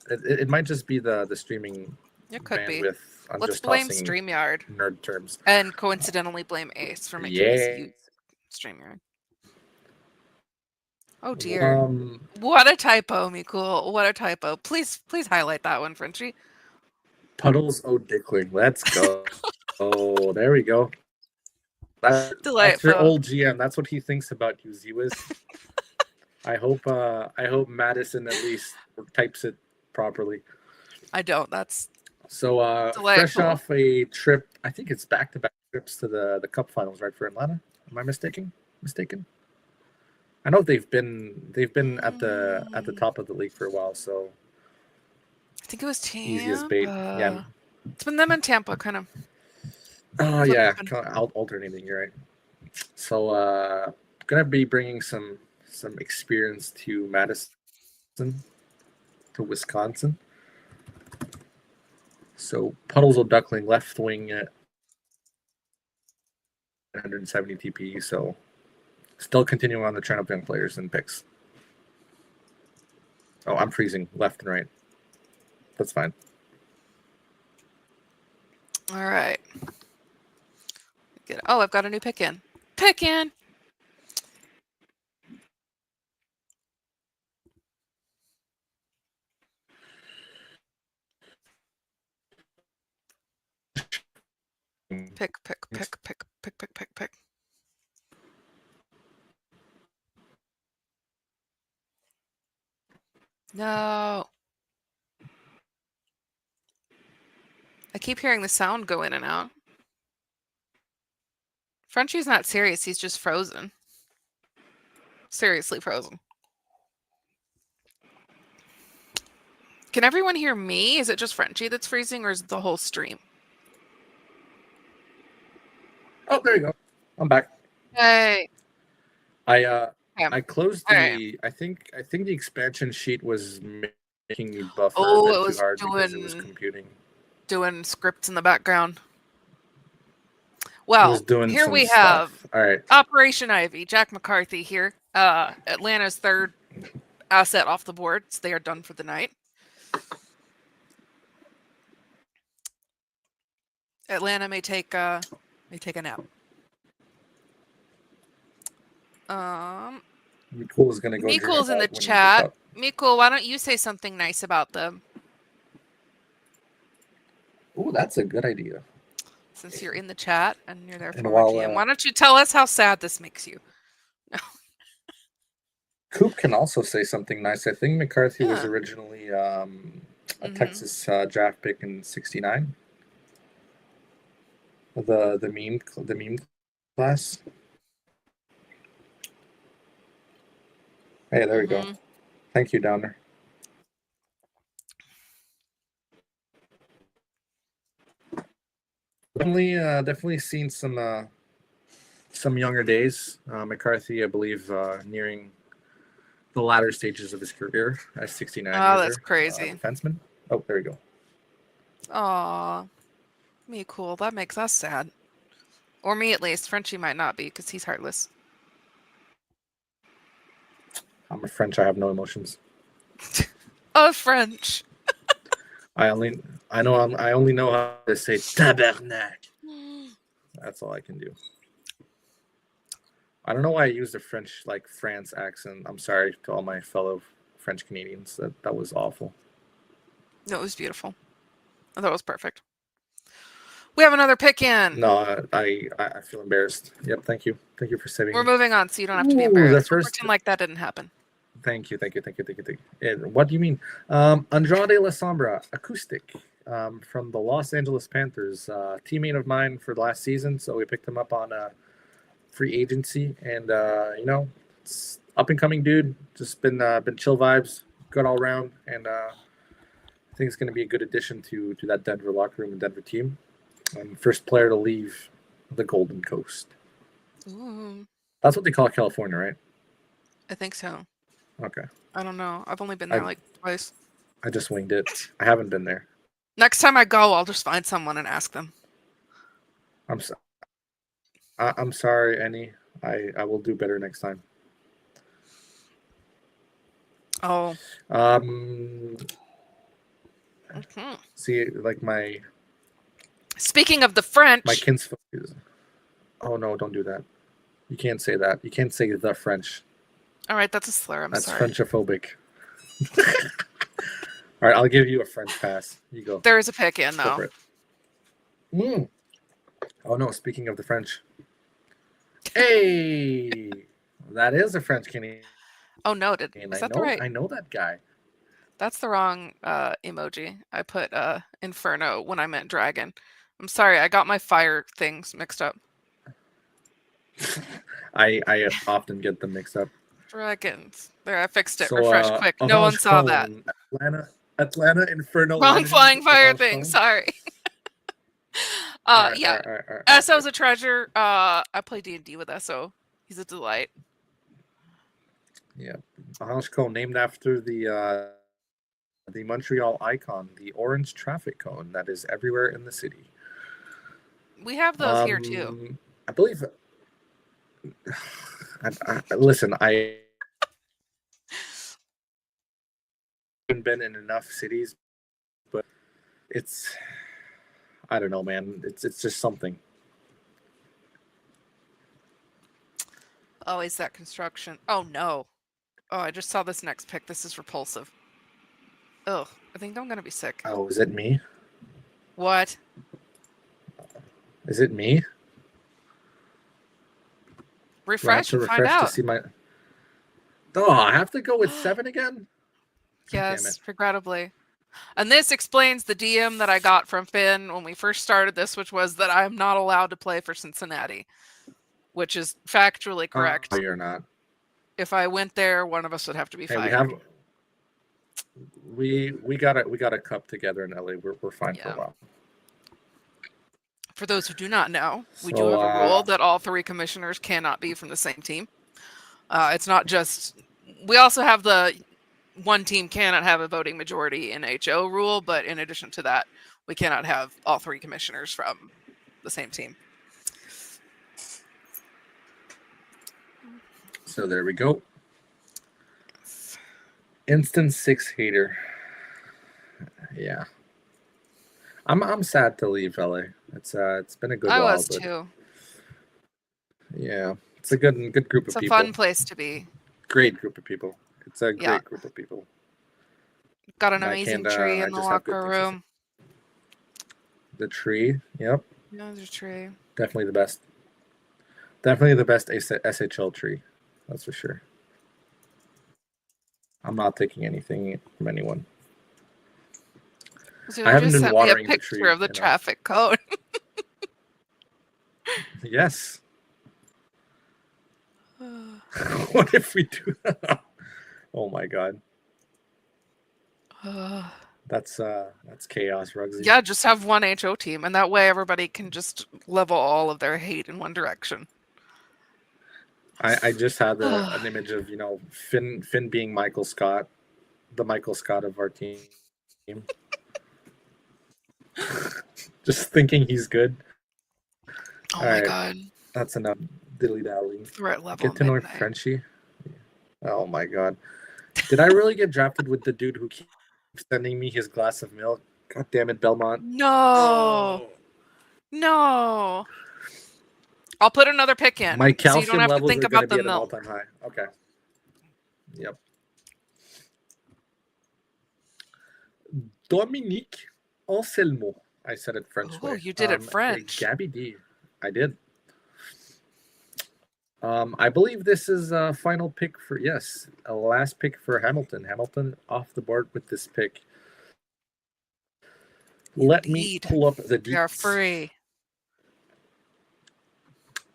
It might just be the streaming. It could bandwidth. be. I'm Let's just blame tossing StreamYard. nerd terms. And coincidentally blame Ace for making us use StreamYard. Oh dear. What a typo, Mikul. What a typo. Please highlight that one, Frenchie. Puddles O'Dickling. Let's go. Oh, there we go. That's your old GM. That's what he thinks about you, Ziwiz. I hope Madison at least types it properly. I don't. That's so fresh off a trip. I think it's back-to-back trips to the Cup Finals, right, for Atlanta. Am I mistaken? I know they've been at the top of the league for a while, so I think it was Tampa. Easy as bait. Yeah. It's been them in Tampa, kind of. Oh yeah, kind of alternating. You're right. So gonna be bringing some experience to Madison, to Wisconsin. So Puddles O'Duckling, left wing at 170 TP. So still continuing on the trend of young players and picks. Oh, I'm freezing left and right. That's fine. All right. Oh, I've got a new pick in. Pick in. Pick. No. I keep hearing the sound go in and out. Frenchie's not serious. He's just frozen. Seriously frozen. Can everyone hear me? Is it just Frenchie that's freezing, or is it the whole stream? Oh, there you go. I'm back. Hey. I closed the. Right. I think the expansion sheet was making me buffer a bit too hard because it was computing. Doing scripts in the background. Well, here we have All right. Operation Ivy, Jack McCarthy here. Atlanta's third asset off the board. So they are done for the night. Atlanta may take a nap. Mikul's gonna go. Mikul's in the chat. Mikul, why don't you say something nice about them? Oh, that's a good idea. Since you're in the chat and you're there for GM, why don't you tell us how sad this makes you? No. Coop can also say something nice. I think McCarthy was Yeah. originally a Mhm. Texas draft pick in '69. The meme class. Hey, there we go. Mhm. Thank you, Downer. Definitely seen some younger days. McCarthy, I believe, nearing the latter stages of his career as 69 Oh, that's user crazy. defenseman. Oh, there we go. Aw. Me cool. That makes us sad. Or me at least. Frenchie might not be because he's heartless. I'm a French. I have no emotions. Oh, French. I only know how to say tabernacle. That's all I can do. I don't know why I used a French like France accent. I'm sorry to all my fellow French Canadians. That was awful. No, it was beautiful. I thought it was perfect. We have another pick in. No, I feel embarrassed. Yep, thank you for saving We're me. moving on, so you don't have to be Ooh, embarrassed. We'll pretend like that didn't happen. Thank you. And what do you mean? Andrade La Sombra, acoustic, from the Los Angeles Panthers, teammate of mine for the last season. So we picked him up on free agency, and it's up and coming dude. Just been chill vibes, good all around, and I think it's going to be a good addition to that Denver locker room and Denver team. First player to leave the Golden Coast. Ooh, That's what they call California, right? I think so. Okay. I don't know. I've only been there like twice. I just winged it. I haven't been there. Next time I go, I'll just find someone and ask them. I'm sorry, Annie. I will do better next time. Oh. Um. Mm-hmm. See, like my Speaking of the French, kinsfolk is. Oh no! Don't do that. You can't say that. You can't say the French. All right, that's a slur. I'm That's sorry. Frenchophobic. All right, I'll give you a French pass. You go. There is a pick in Go though. for it. Mm. Oh no! Speaking of the French. Hey, that is a French Canadian. Oh, noted. And Is that the right? I know that guy. That's the wrong emoji. I put Inferno when I meant dragon. I'm sorry, I got my fire things mixed up. I often get them mixed up. Dragons. There, I fixed it. So, Refresh quick. No one saw that. Atlanta Inferno. Wrong Legend, flying fire Orange thing. Cone. Sorry. All right, Yeah. all right. SO's a treasure. I play D&D with SO. He's a delight. Yeah, Orange Cone, named after the Montreal icon, the orange traffic cone that is everywhere in the city. We have those here too. I believe. Listen, I haven't been in enough cities, but I don't know, man. It's just something. Always that construction. Oh no. Oh, I just saw this next pick. This is repulsive. Ugh. I think I'm gonna be sick. Oh, is it me? What? Is it me? Refresh and find to out. see my. Oh, I have to go with 7 again? Yes, regrettably. And this explains the DM that I got from Finn when we first started this, which was that I'm not allowed to play for Cincinnati, which is factually correct. Oh, you're not. If I went there, one of us would have to be fired. We got a cup together in LA. We're fine for a while. For those who do not know, we do have a rule that all 3 commissioners cannot be from the same team. It's not just. We also have the one team cannot have a voting majority in HO rule, but in addition to that, we cannot have all 3 commissioners from the same team. So there we go. Instant 6 hater. Yeah. I'm sad to leave LA. It's been a good while. I was too. Yeah. It's a good group of people. It's a fun place to be. Great group of people. It's a great group of people. Got an amazing tree in the locker room. The tree, yep. Yeah, there's a tree. Definitely the best. Definitely the best SHL tree. That's for sure. I'm not taking anything from anyone. So I haven't just been sent me a watering the picture tree of the enough. traffic cone. Yes. What if we do that? Oh my god. That's chaos, Rugsy. Yeah, just have one HO team, and that way everybody can just level all of their hate in one direction. I just had an image of, Finn being Michael Scott, the Michael Scott of our team. Just thinking he's good. Oh All my right, god. that's enough dilly dally. Threat level Get to know midnight. Frenchie. Oh my god. Did I really get drafted with the dude who keeps sending me his glass of milk? God damn it, Belmont. No. No. I'll put another pick in. My so you don't calcium have to levels think are going to about be the at an milk. all-time high. Okay. Yep. Dominique Anselmo. I said it French Oh, way. you did it French. Gabby D. I did. I believe this is a final pick for, yes, a last pick for Hamilton. Hamilton off the board with this pick. Let me Indeed. pull up the We are deets. free.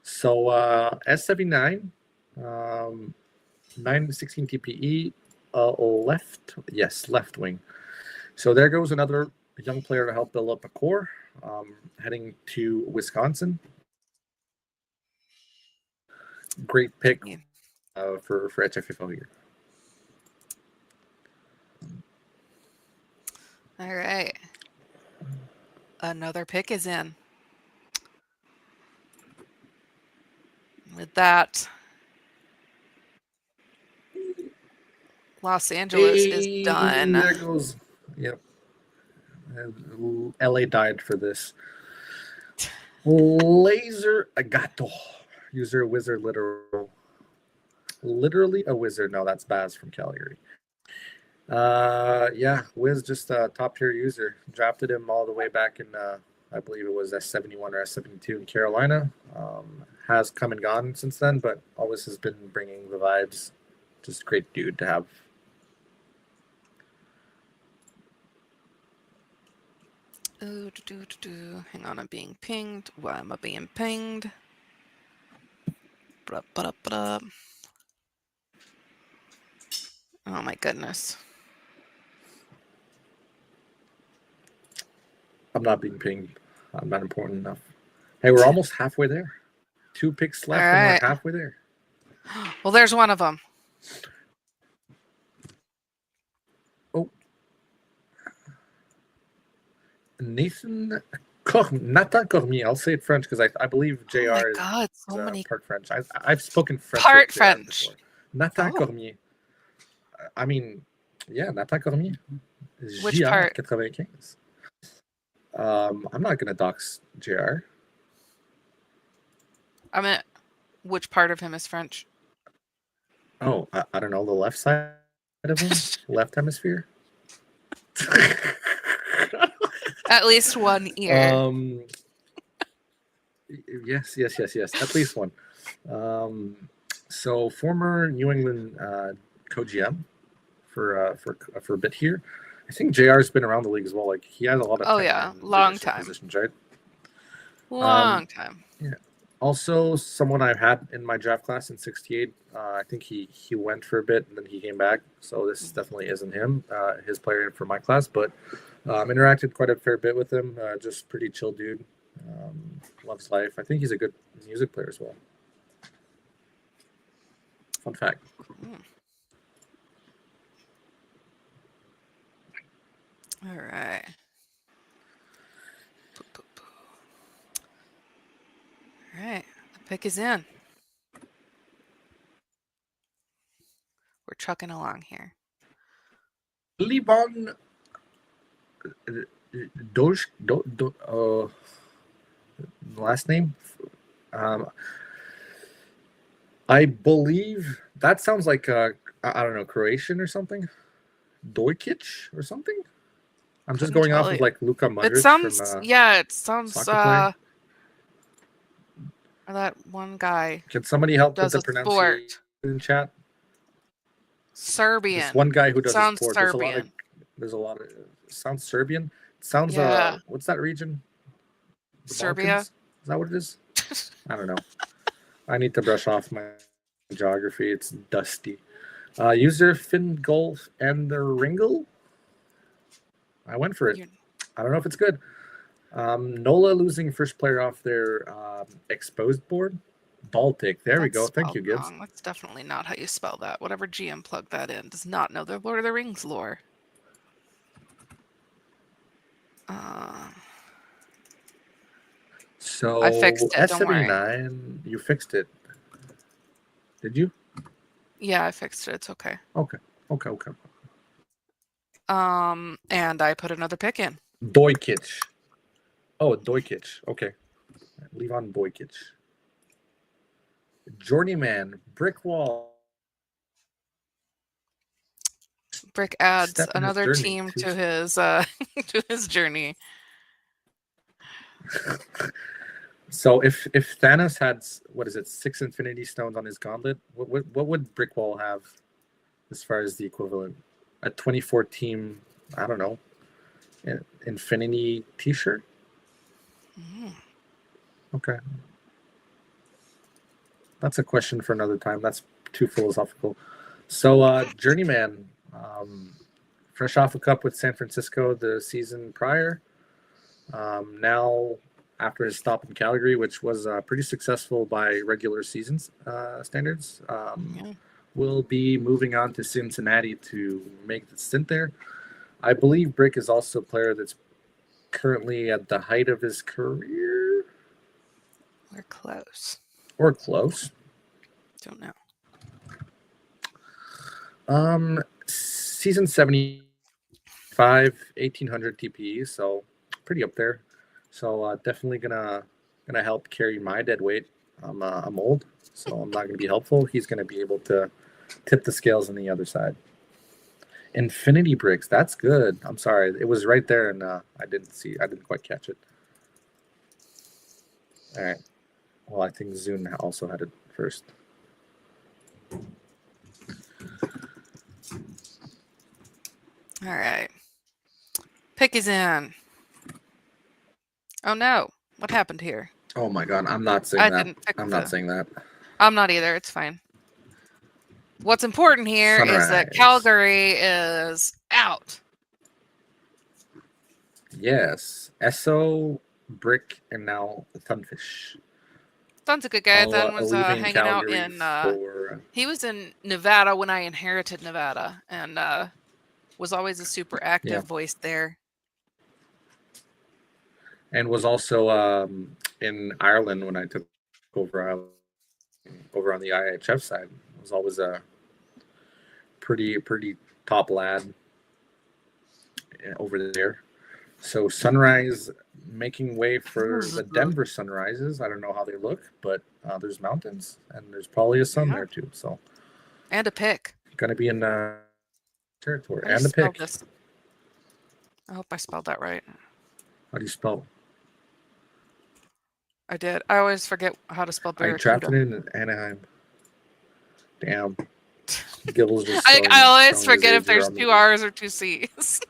So S79, 916 TPE, left wing. So there goes another young player to help build up a core, heading to Wisconsin. Great pick for HFFO here. All right. Another pick is in. With that, Los Angeles is done. There goes. Yep. LA died for this. Laser Agato. User wizard literal. Literally a wizard. No, that's Baz from Calgary. Yeah, Wiz just a top tier user. Drafted him all the way back in I believe it was S71 or S72 in Carolina. Has come and gone since then, but always has been bringing the vibes. Just great dude to have. Hang on, I'm being pinged. Why am I being pinged? Oh my goodness. I'm not being pinged. I'm not important enough. Hey, we're almost halfway there. 2 picks left, and we're halfway there. Well, there's one of them. Oh. Nathan Cormier. I'll say it French because I believe JR is part French. I've spoken French. Part French. Before. Nathan Cormier. I mean, yeah, Nathan Cormier. Which part? 95. I'm not going to dox JR. I mean, which part of him is French? Oh, I don't know. The left side of him? Left hemisphere? At least one ear. Yes. At least one. So former New England co-GM for a bit here. I think JR's been around the league as well. Like he has a lot of long time. Positions, right? Long time. Yeah. Also, someone I had in my draft class in '68. I think he went for a bit and then he came back. So this definitely isn't him. His player for my class, but interacted quite a fair bit with him. Just pretty chill dude. Loves life. I think he's a good music player as well. Fun fact. All right. All right. The pick is in. We're trucking along here. Livon last name. I believe that sounds like I don't know, Croatian or something. Dojkic or something. I'm just going off of like Luka Modric. It sounds it sounds that one guy. Can somebody help with the pronunciation in chat? Serbian. This one guy who does Sounds sport. Serbian. There's a lot of. Sounds Serbian. Sounds Yeah. What's that region? The Serbia. Balkans? Is that what it is? I don't know. I need to brush off my geography. It's dusty. User Fingolf and the Ringle. I went for it. I don't know if it's good. Nola losing first player off their exposed board. Baltic. There we go. Thank you, Gibbs. Wrong. That's definitely not how you spell that. Whatever GM plugged that in does not know their Lord of the Rings lore. So I fixed it. Don't worry. S79, you fixed it. Did you? Yeah, I fixed it. It's okay. Okay. And I put another pick in. Dojkic. Oh, Dojkic. Okay. Leave on Dojkic. Journeyman, Brick Wall. Brick adds Step in his another journey. team to his to his journey. So if Thanos had, what is it, 6 Infinity Stones on his gauntlet, what would Brickwall have as far as the equivalent? A 24 team, I don't know, Infinity T-shirt? Okay. That's a question for another time. That's too philosophical. So Journeyman, fresh off a cup with San Francisco the season prior. Now, after his stop in Calgary, which was pretty successful by regular seasons standards, will be moving on to Cincinnati to make the stint there. I believe Brick is also a player that's currently at the height of his career. We're close. Or close. Don't know. Season 75, 1800 TPE, so pretty up there. So definitely gonna help carry my dead weight. I'm old, so I'm not gonna be helpful. He's gonna be able to tip the scales on the other side. Infinity Bricks, that's good. I'm sorry, it was right there, and I didn't quite catch it. All right. Well, I think Zune also had it first. All right. Pick is in. Oh no. What happened here? Oh my god, I'm not saying that. I'm not saying that. I'm not either. It's fine. What's important here is that Calgary is out. Yes. Esso, Brick, and now Thunfish. Thun's a good guy. Thun was hanging Calgary out in he was in Nevada when I inherited Nevada, and was always a super active voice there. And was also in Ireland when I took over Ireland, over on the IHF side. Was always a pretty top lad over there. So Sunrise making way for the Denver Sunrises. I don't know how they look, but there's mountains and there's probably a sun there too. So and a pick. Gonna be in territory and a pick. This? I hope I spelled that right. How do you spell? I did. I always forget how to spell Barracuda. I drafted it in Anaheim. Damn. Gibble's just I always forget if there's 2 R's or 2 C's.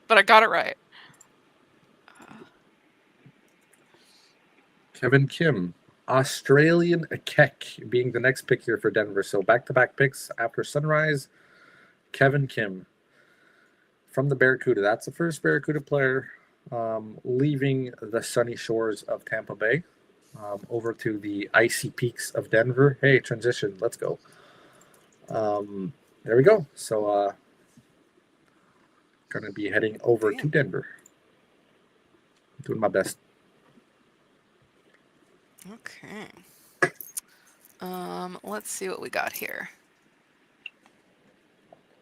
But I got it right. Kevin Kim, Australian Keck being the next pick here for Denver. So back-to-back picks after Sunrise. Kevin Kim from the Barracuda. That's the first Barracuda player leaving the sunny shores of Tampa Bay over to the icy peaks of Denver. Hey, transition. Let's go. There we go. So going to be heading over to Denver. Doing my best. Okay. Let's see what we got here.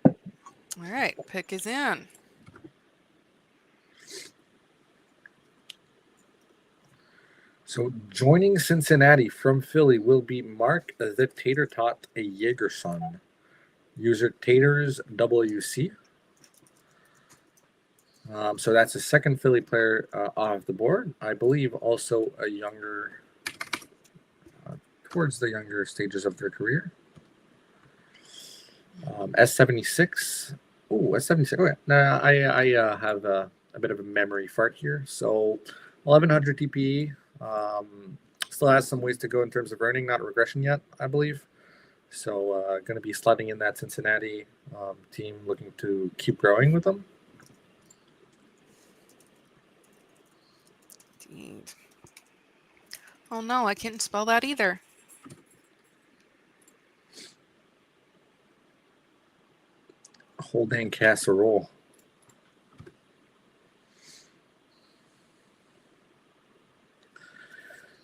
All right, pick is in. So joining Cincinnati from Philly will be Mark the Tater Tot Jaegerson. User Taters WC. So that's the second Philly player off the board. I believe also a younger, towards the younger stages of their career. S76. Oh, S76. Okay. Now I have a bit of a memory fart here. So 1100 TPE. Still has some ways to go in terms of earning, not regression yet, I believe. So going to be slotting in that Cincinnati team, looking to keep growing with them. Indeed. Oh no, I can't spell that either. Whole dang casserole.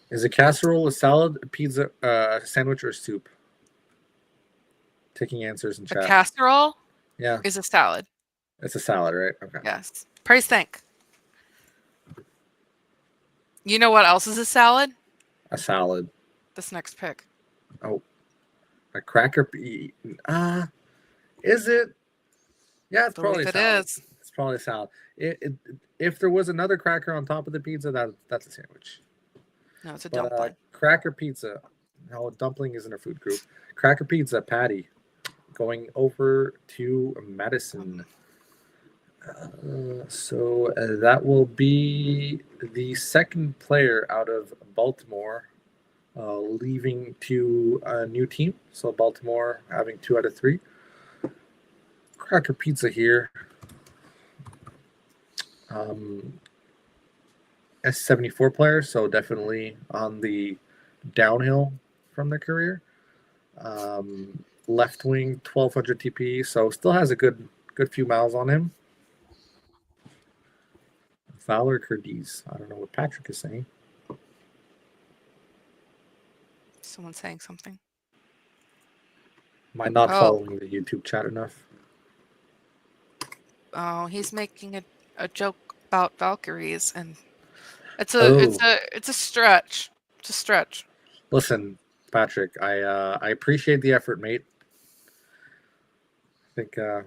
Is a casserole a salad, a pizza, a sandwich, or soup? Taking answers in A chat. casserole Yeah, is a salad. it's a salad, right? Okay. Yes. Praise thank. You know what else is a salad? A salad. This next pick. Oh, a cracker. Is it? Yeah, it's probably a Believe it salad. is. It's probably a salad. If there was another cracker on top of the pizza, that's a sandwich. No, it's a But dumpling. cracker pizza. No, dumpling isn't a food group. Cracker pizza patty going over to Madison. So that will be the second player out of Baltimore leaving to a new team. So Baltimore having 2 out of 3. Cracker pizza here. S74 player, so definitely on the downhill from their career. Left wing, 1200 TP, so still has a good few miles on him. Fowler Curtis. I don't know what Patrick is saying. Someone's saying something. Am I not Oh. following the YouTube chat enough? Oh, he's making a joke about Valkyries, and it's a stretch. It's a stretch. Listen, Patrick, I appreciate the effort, mate. I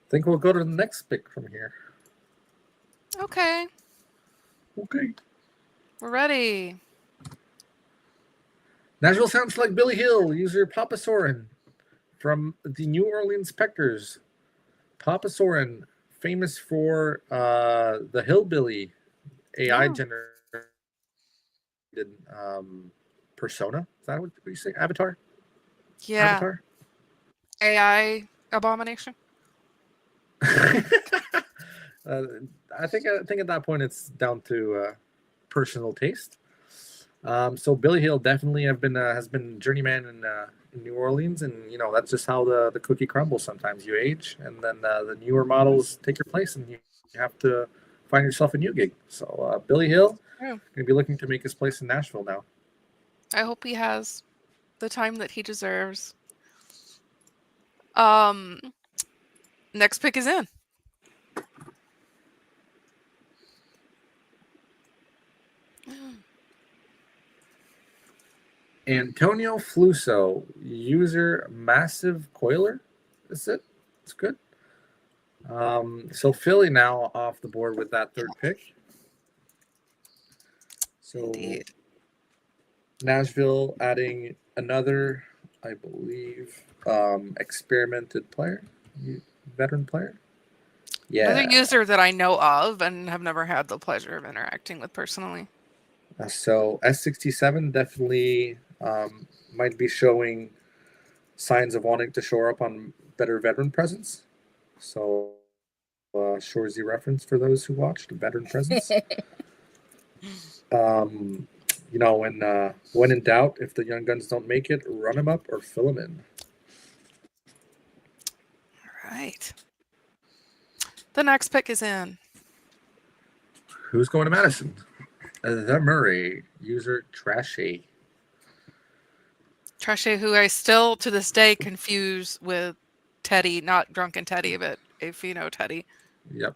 think we'll go to the next pick from here. Okay, Okay. we're ready. Nashville sounds like Billy Hill, user Papa Soren from the New Orleans Spectres. Papa Soren, famous for the Hillbilly AI generated persona. Is that what you say? Avatar? Yeah. Avatar? AI abomination. I think at that point it's down to personal taste. So Billy Hill definitely has been journeyman in New Orleans, and that's just how the cookie crumbles. Sometimes you age, and then the newer models take your place, and you have to find yourself a new gig. So Billy Hill going to be looking to make his place in Nashville now. I hope he has the time that he deserves. Next pick is in. Antonio Fluso, user Massive Coiler. That's it. It's good. So Philly now off the board with that third pick. So Indeed. Nashville adding another, I believe, experimented player, veteran player. Yeah. Another user that I know of and have never had the pleasure of interacting with personally. So S67 definitely might be showing signs of wanting to shore up on better veteran presence. So Shorzy reference for those who watched, veteran presence. When in doubt, if the young guns don't make it, run them up or fill them in. All right. The next pick is in. Who's going to Madison? The Murray, user Trashy. Trashe, who I still to this day confuse with Teddy, not Drunken Teddy, but Afino Teddy. Yep,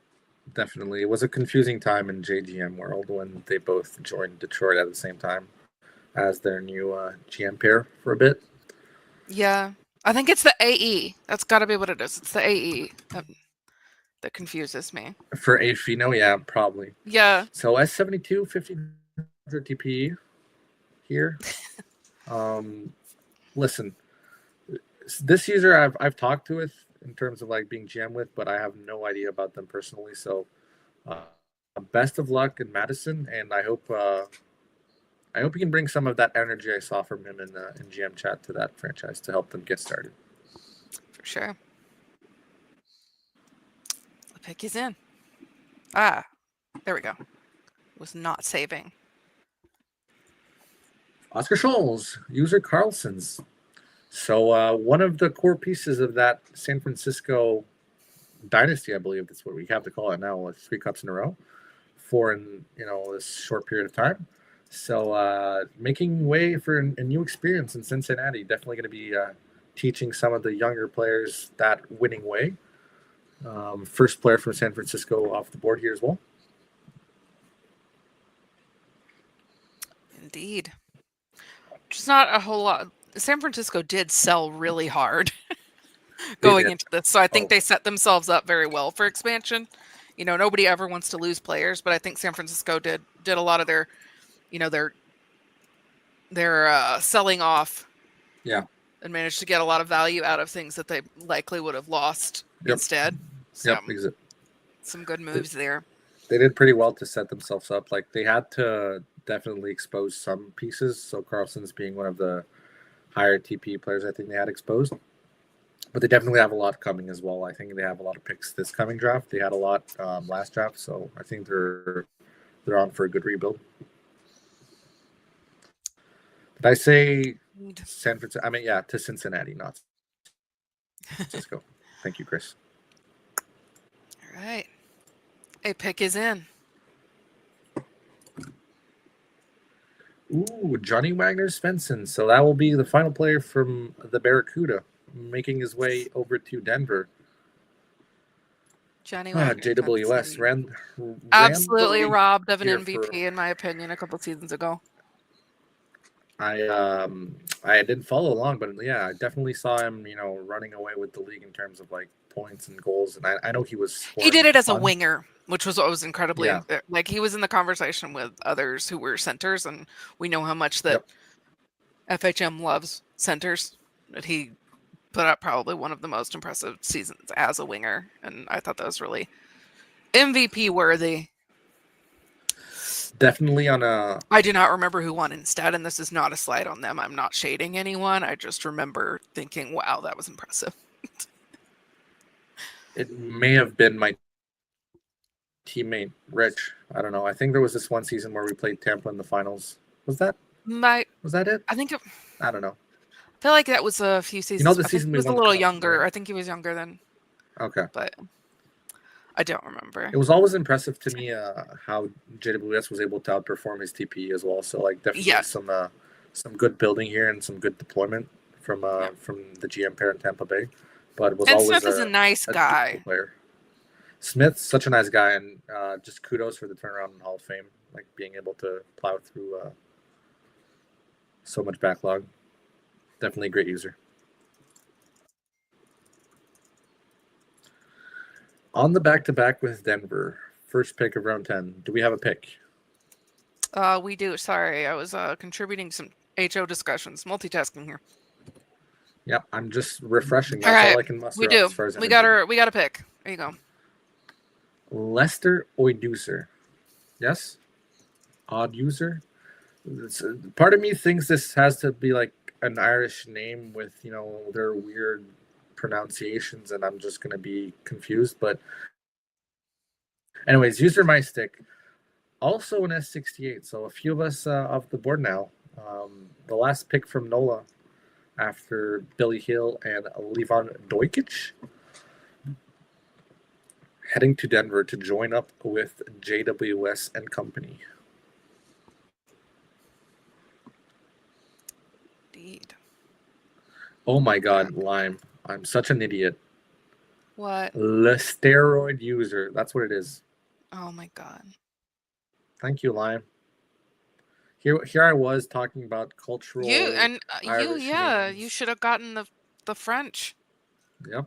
definitely. It was a confusing time in JGM world when they both joined Detroit at the same time as their new GM pair for a bit. Yeah, I think it's the AE. That's got to be what it is. It's the AE that confuses me. For Afino, yeah, probably. Yeah. So S72, 1500 TP here. Listen, This user I've talked to with in terms of like being GM with, but I have no idea about them personally. So, best of luck in Madison, and I hope he can bring some of that energy I saw from him in GM chat to that franchise to help them get started. For sure. The pick is in. Ah, there we go. Was not saving. Oscar Scholes, user Carlson's. So one of the core pieces of that San Francisco dynasty, I believe that's what we have to call it now, with 3 cups in a row, 4 in this short period of time. So making way for a new experience in Cincinnati. Definitely going to be teaching some of the younger players that winning way. First player from San Francisco off the board here as well. Indeed. Just not a whole lot. San Francisco did sell really hard going into this, so I think they set themselves up very well for expansion. Nobody ever wants to lose players, but I think San Francisco did a lot of their selling off. Yeah. And managed to get a lot of value out of things that they likely would have lost instead. So, some good moves there. They did pretty well to set themselves up. Like, they had to definitely expose some pieces. So Carlson's being one of the higher TP players I think they had exposed. But they definitely have a lot coming as well. I think they have a lot of picks this coming draft. They had a lot last draft, so I think they're on for a good rebuild. Did I say San Francisco? I mean, yeah, to Cincinnati, not San Francisco. Thank you, Chris. All right. A pick is in. Ooh, Johnny Wagner Svensson. So that will be the final player from the Barracuda, making his way over to Denver. Johnny Wagner. JWS ran absolutely robbed of an MVP in my opinion a couple seasons ago. I didn't follow along, but yeah, I definitely saw him, running away with the league in terms of like points and goals. And I know he was. He did it as a winger, which was what was incredibly like he was in the conversation with others who were centers, and we know how much that FHM loves centers. That he put up probably one of the most impressive seasons as a winger, and I thought that was really MVP worthy. Definitely on a. I do not remember who won instead, and this is not a slight on them. I'm not shading anyone. I just remember thinking, wow, that was impressive. It may have been my teammate, Rich. I don't know. I think there was this one season where we played Tampa in the finals. Was that it? I think I don't know. I feel like that was a few seasons. The season he was a little younger. Right? I think he was younger than. Okay. But I don't remember. It was always impressive to me how JWS was able to outperform his TP as well. So like definitely some good building here and some good deployment from the GM pair in Tampa Bay. But it was always Smith is a nice guy. Player. Smith's such a nice guy, and just kudos for the turnaround in Hall of Fame, like being able to plow through so much backlog. Definitely a great user. On the back-to-back with Denver, first pick of round 10. Do we have a pick? We do. Sorry, I was contributing some HO discussions, multitasking here. Yep, I'm just refreshing. That's all I can muster. We do. As far as we got a pick. There you go. Lester Oiduser. Yes? Odd user. Part of me thinks this has to be like an Irish name with, their weird pronunciations, and I'm just going to be confused. But anyways, user my stick. Also an S68. So a few of us off the board now. The last pick from NOLA after Billy Hill and Levan Dojkic. Heading to Denver to join up with JWS and company. Indeed. Oh my God, Lime. I'm such an idiot. What? The steroid user. That's what it is. Oh my God. Thank you, Lime. Here I was talking about cultural. You should have gotten the French. Yep.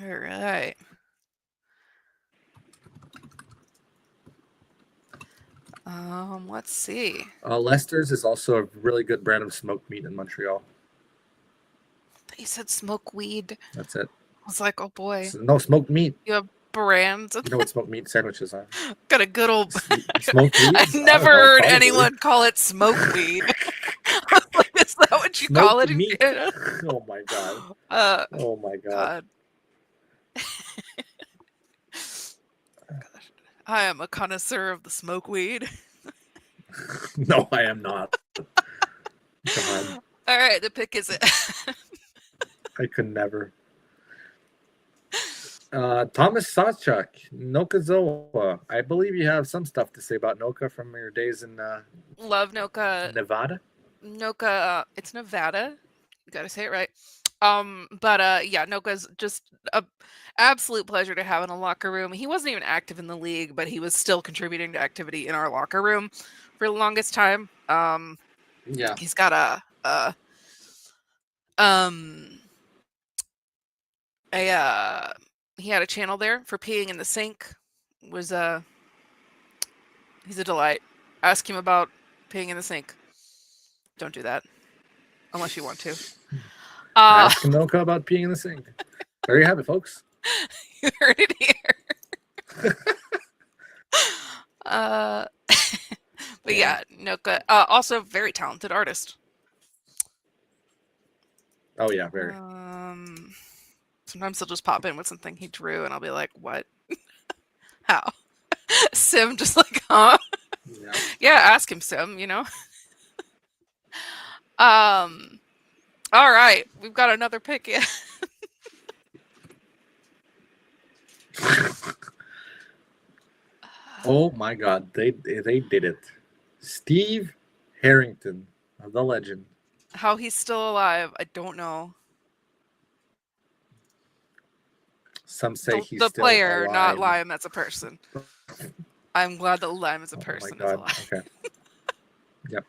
All right. Let's see. Lester's is also a really good brand of smoked meat in Montreal. You said smoke weed. That's it. I was like, oh boy. No, smoked meat. You have brands. You know what smoked meat sandwiches are? Got a good old. Smoked weed? I've never heard anyone call it smoke weed. I was like, is that what you call it? Meat. Oh my god. Oh my god. I am a connoisseur of the smoke weed. No, I am not. God. All right, the pick is it. I could never. Thomas Sawchuk, Nokazoa. I believe you have some stuff to say about Noka from your days in Love Noka. Nevada. Noka, it's Nevada. You gotta say it right. Yeah, Noka's just a absolute pleasure to have in a locker room. He wasn't even active in the league, but he was still contributing to activity in our locker room for the longest time. Yeah. He's got he had a channel there for peeing in the sink. He's a delight. Ask him about peeing in the sink. Don't do that unless you want to. Ask Noka about peeing in the sink. There you have it, folks. You heard it here. But yeah, Noka, also very talented artist. Oh yeah, very. Sometimes he'll just pop in with something he drew, and I'll be like, "What? How?" Sim just like, "Huh?" Yeah. Yeah, ask him, Sim. You know. All right, we've got another pick. Yeah. Oh my god, they did it. Steve Harrington, the legend. How he's still alive, I don't know. Some say he's the still player, alive. not Lime as a person. I'm glad that Lime as a person is alive. Okay. Yep.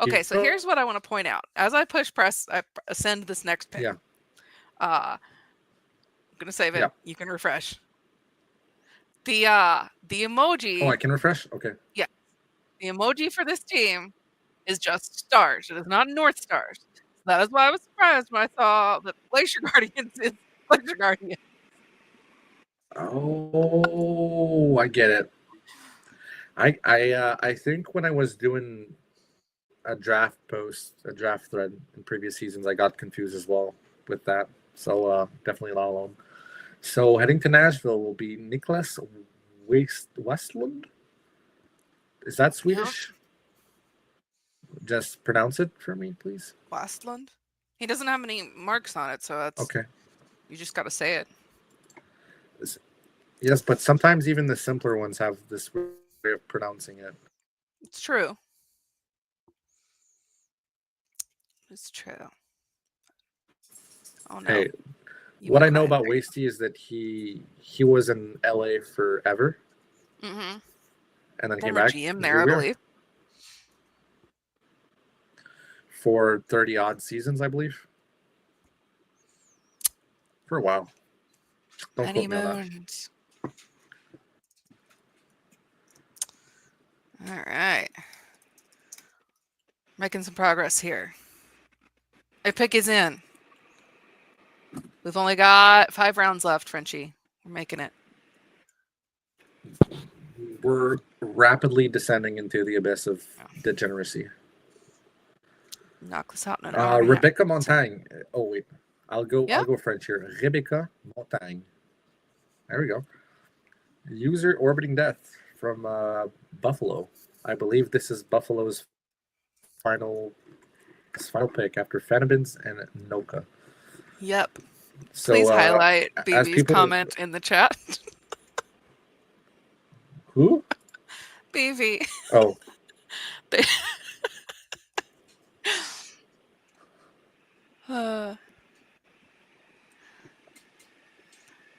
Okay, so here's what I want to point out. As I push press, I send this next pick. Yeah. I'm gonna save it. Yeah. You can refresh. The emoji. Oh, I can refresh? Okay. Yeah. The emoji for this team is just stars. It is not North Stars. That is why I was surprised when I saw that Glacier Guardians is Glacier Guardian. Oh, I get it. I think when I was doing a draft thread in previous seasons, I got confused as well with that. So definitely not alone. So heading to Nashville will be Niklas Westlund. Is that Swedish? Yeah. Just pronounce it for me, please. Westlund. He doesn't have any marks on it, so that's okay. You just got to say it. Yes, but sometimes even the simpler ones have this way of pronouncing it. It's true. It's true. Oh no. Hey, what I know about Wasty is that he was in LA forever. Mm-hmm. And then came back. GM there, I believe. For 30 odd seasons, I believe. For a while. Don't quote me on that. All right. Making some progress here. My pick is in. We've only got 5 rounds left, Frenchie. We're making it. We're rapidly descending into the abyss of degeneracy. Knock this out in an Rebecca Montagne. Oh wait, I'll go French here. Rebecca Montagne. There we go. User orbiting death from Buffalo. I believe this is Buffalo's final pick after Fenibins and Noka. Yep. So, please highlight BB's comment in the chat. Who? BV. Oh.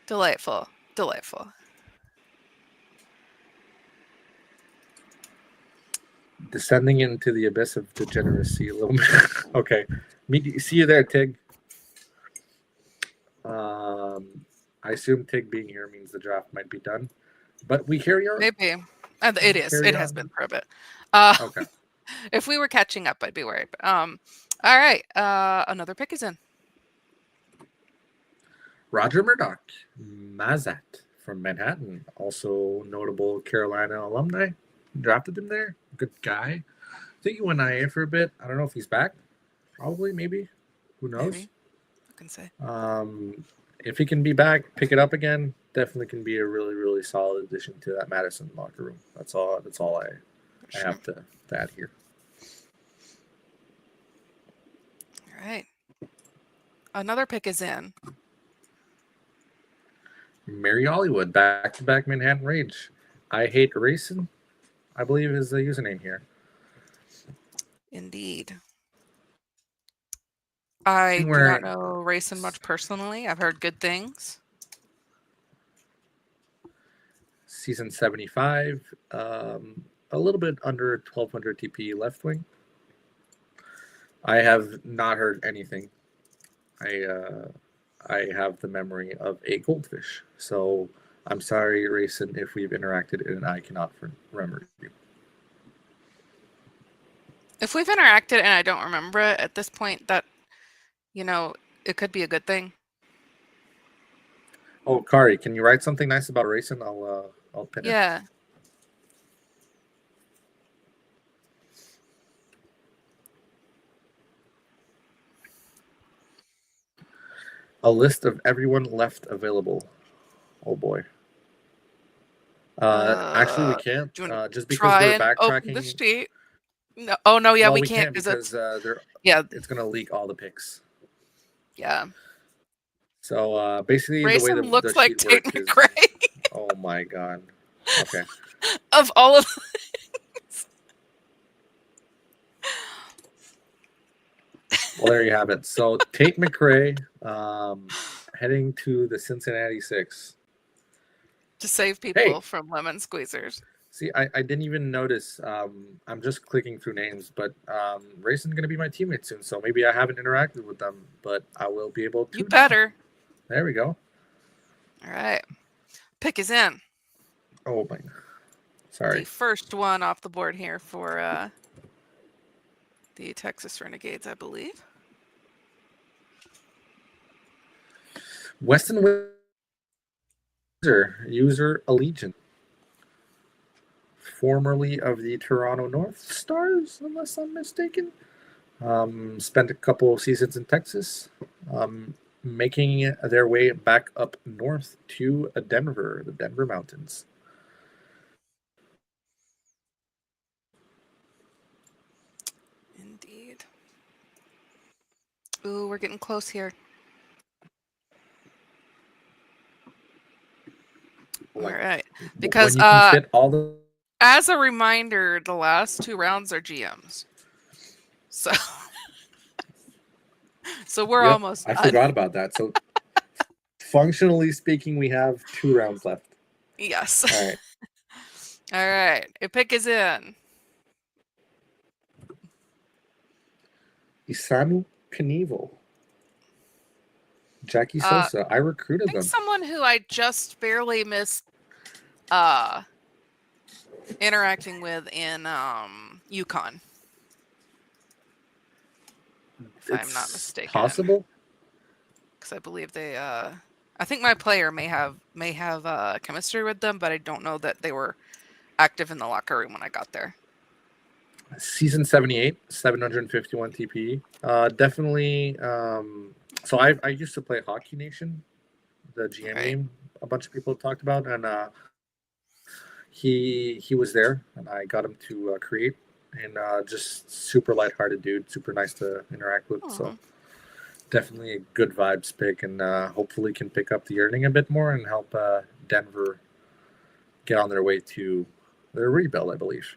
Delightful. Descending into the abyss of degeneracy a little bit. Okay. See you there, Tig. I assume Tig being here means the draft might be done, but we carry on. Maybe. It is. Carry It has on. been for a bit. Okay. If we were catching up, I'd be worried. All right. Another pick is in. Roger Murdoch, Mazat from Manhattan, also notable Carolina alumni. Drafted him there. Good guy. I think he went IA for a bit. I don't know if he's back. Probably, maybe. Who knows? Maybe. I can say. If he can be back, pick it up again. Definitely can be a really, really solid addition to that Madison locker room. That's all I have to add here. All right. Another pick is in. Mary Hollywood, back-to-back Manhattan Rage. I hate racing, I believe is the username here. Indeed. I do not know racing much personally. I've heard good things. Season 75, a little bit under 1200 TP left wing. I have not heard anything. I have the memory of a goldfish. So I'm sorry, Rayson, if we've interacted and I cannot remember you. If we've interacted and I don't remember it at this point, that, it could be a good thing. Oh, Kari, can you write something nice about Rayson? I'll pin it. Yeah. A list of everyone left available. Oh boy. Actually, we can't. Just because we're backtracking. Open the sheet. No. Oh no, yeah, well, we can't because it's gonna leak all the picks. Yeah. So basically, Rayson the way looks the like sheet Tate works is, McRae. oh my god. Okay. Of all of things. Well, there you have it. So Tate McRae heading to the Cincinnati Six. To save people from lemon squeezers. See, I didn't even notice. I'm just clicking through names, but Rayson's going to be my teammate soon, so maybe I haven't interacted with them, but I will be able to. You better. Now. There we go. All right. Pick is in. Oh, my. Sorry. The first one off the board here for the Texas Renegades, I believe. Weston user Allegiant. Formerly of the Toronto North Stars, unless I'm mistaken. Spent a couple of seasons in Texas, making their way back up north to Denver, the Denver Mountains. Indeed. Ooh, we're getting close here. All right. Because when you can fit all the... as a reminder, the last two rounds are GMs. So we're almost done. I forgot about that. So functionally speaking, we have 2 rounds left. Yes. All right. All right. A pick is in. Isanu Knievel. Jackie Sosa. I recruited them. Someone who I just barely missed interacting with in Yukon. If I'm not mistaken. Possible? Because I believe they I think my player may have chemistry with them, but I don't know that they were active in the locker room when I got there. Season 78, 751 TP. Definitely. So I used to play Hockey Nation, the GM game. A bunch of people talked about, and he was there, and I got him to create, and just super lighthearted dude, super nice to interact with. Aww. So definitely a good vibes pick, and hopefully can pick up the earning a bit more and help Denver get on their way to their rebuild, I believe.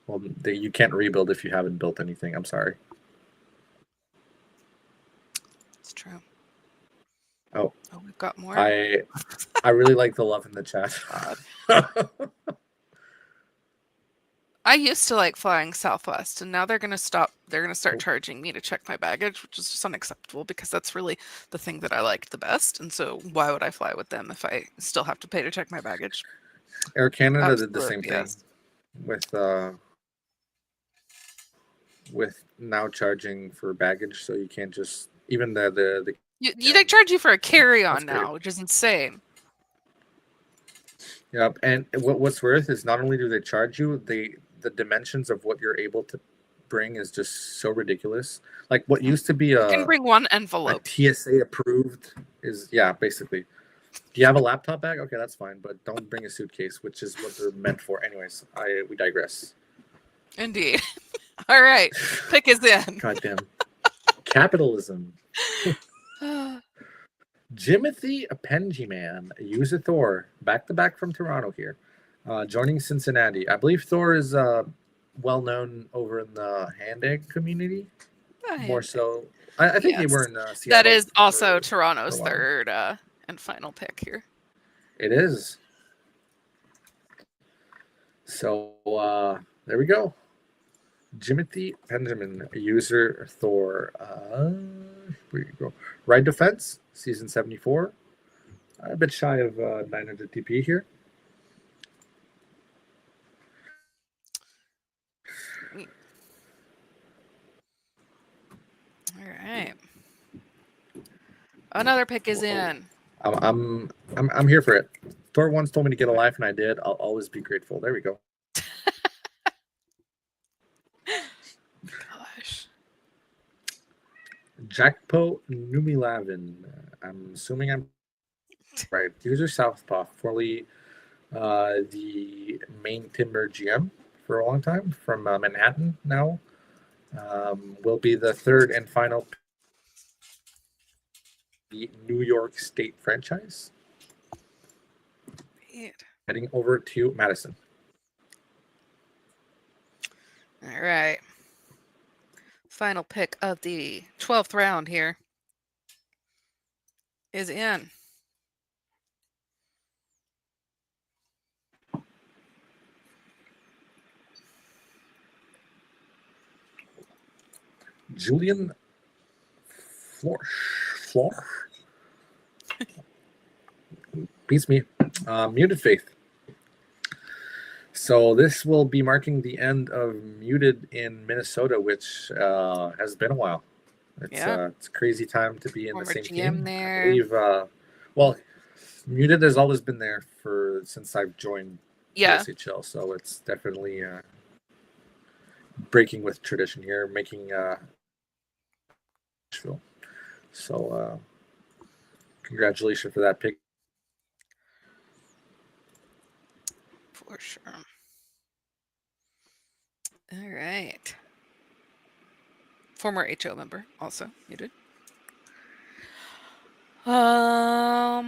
Well, you can't rebuild if you haven't built anything. I'm sorry. It's true. Oh, we've got more. I really like the love in the chat. I used to like flying Southwest, and now they're gonna stop. They're gonna start charging me to check my baggage, which is just unacceptable because that's really the thing that I liked the best. And so, why would I fly with them if I still have to pay to check my baggage? Air Canada did the Absolute same thing BS. with now charging for baggage, so you can't just even the They charge you for a carry-on That's great. now, which is insane. Yep, and what's worth is not only do they charge you, the dimensions of what you're able to bring is just so ridiculous. Like what used to be You can a bring one envelope. TSA approved is basically. Do you have a laptop bag? Okay, that's fine, but don't bring a suitcase, which is what they're meant for. Anyways, we digress. Indeed. All right, pick is in. Goddamn capitalism. Jimothy Pengyman, user Thor, back to back from Toronto here, joining Cincinnati. I believe Thor is well known over in the hand egg community. More so, I think they were in Seattle. That is also Toronto's third and final pick here. It is. So there we go. Jimothy Benjamin, user Thor. Where you go? Right defense, season 74. A bit shy of 900 TP here. All right. Another pick is in. I'm here for it. Thor once told me to get a life, and I did. I'll always be grateful. There we go. Gosh. Jackpo Numilavin. I'm assuming I'm right. User Southpaw, formerly the main timber GM for a long time from Manhattan now. Will be the third and final the New York State franchise. Heading over to Madison. All right. Final pick of the 12th round here is in. Julian Flor. Beats me. Muted Faith. So this will be marking the end of Muted in Minnesota, which has been a while. It's a crazy time to be in the same team. There. I believe. Well, Muted has always been there since I've joined the SHL, so it's definitely breaking with tradition here, making Nashville. So congratulations for that pick. For sure. All right. Former HO member, also muted. All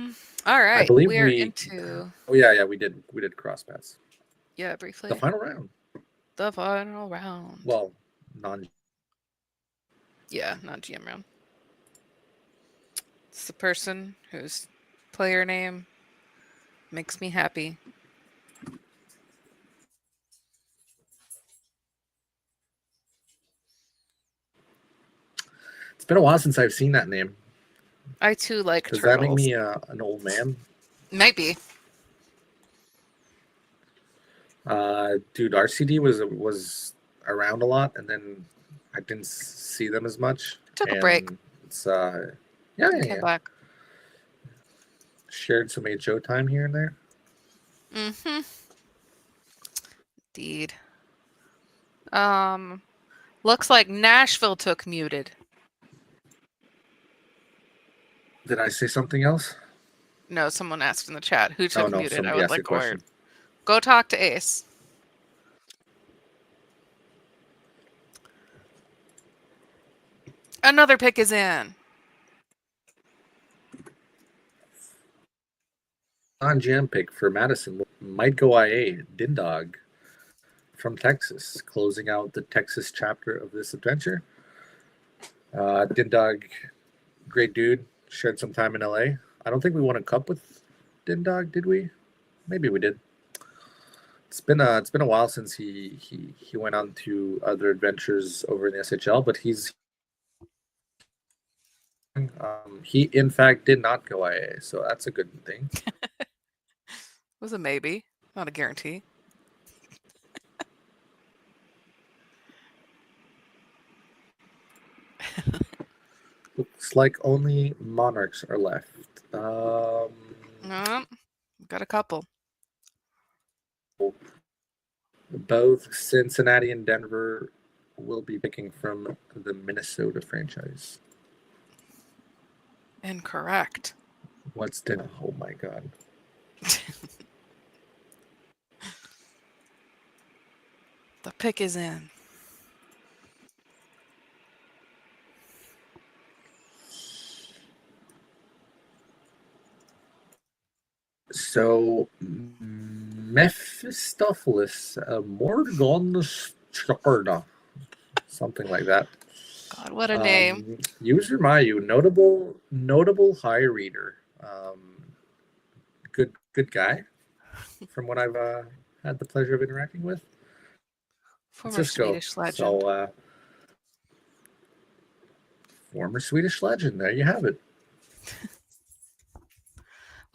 right. I believe we're into. Oh yeah, we did cross paths. Yeah, briefly. The final round. The final round. Well, non GM round. It's the person whose player name makes me happy. It's been a while since I've seen that name. I too like Does turtles. that make me an old man? Might be. Dude, RCD was around a lot, and then I didn't see them as much. Took a break. It's Came back. Shared some HO time here and there. Mm-hmm. Indeed. Looks like Nashville took Muted. Did I say something else? No, someone asked in the chat who took Muted. I would like a word. Question. Go talk to Ace. Another pick is in. Non-GM pick for Madison might go IA. Dindog from Texas, closing out the Texas chapter of this adventure. Dindog, great dude. Shared some time in LA. I don't think we won a cup with Dindog, did we? Maybe we did. It's been a while since he went on to other adventures over in the SHL, but he in fact did not go IA, so that's a good thing. It was a maybe, not a guarantee. Looks like only Monarchs are left. No, got a couple. Both Cincinnati and Denver will be picking from the Minnesota franchise. Incorrect. What's Denver? Oh my god. The pick is in. So, Mephistopheles, Morgan Sharda, something like that. God, what a name. User Mayu, notable high reader. Good guy, from what I've had the pleasure of interacting with. Former Cisco. Swedish legend. So, former Swedish legend. There you have it.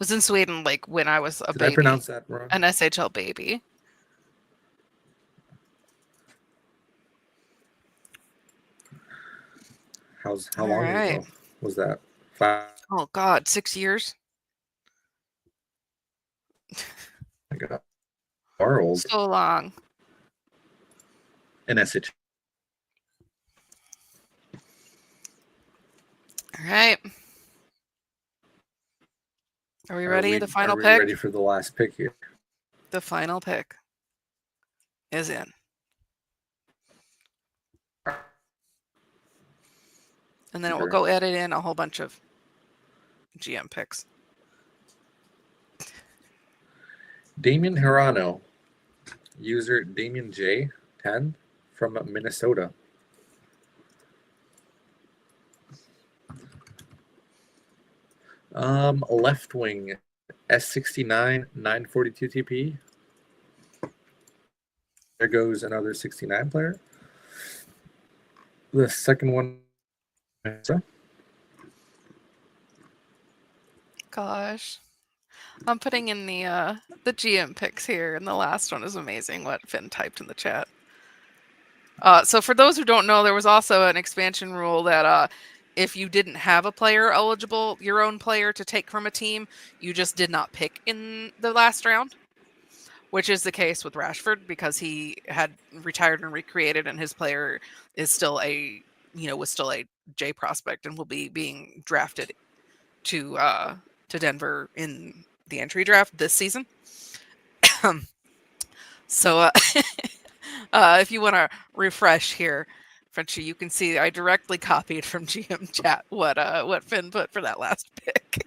Was in Sweden like when I was a Did baby. I pronounce that wrong? An SHL baby. How All long right. ago was that? 5? Oh God, 6 years. I got far old. So long. In SH. All right. Are we ready? The final Are we pick? ready for the last pick here? The final pick is in. And then we'll go edit in a whole bunch of GM picks. Damien Hirano, user Damien J10 from Minnesota. Left wing, S69 942 TP. There goes another 69 player. The second one. Gosh. I'm putting in the GM picks here, and the last one is amazing what Finn typed in the chat. So for those who don't know, there was also an expansion rule that if you didn't have a player eligible, your own player to take from a team, you just did not pick in the last round, which is the case with Rashford because he had retired and recreated, and his player is still was still a J prospect and will be being drafted to Denver in the entry draft this season. So if you want to refresh here, Frenchie, you can see I directly copied from GM chat what Finn put for that last pick.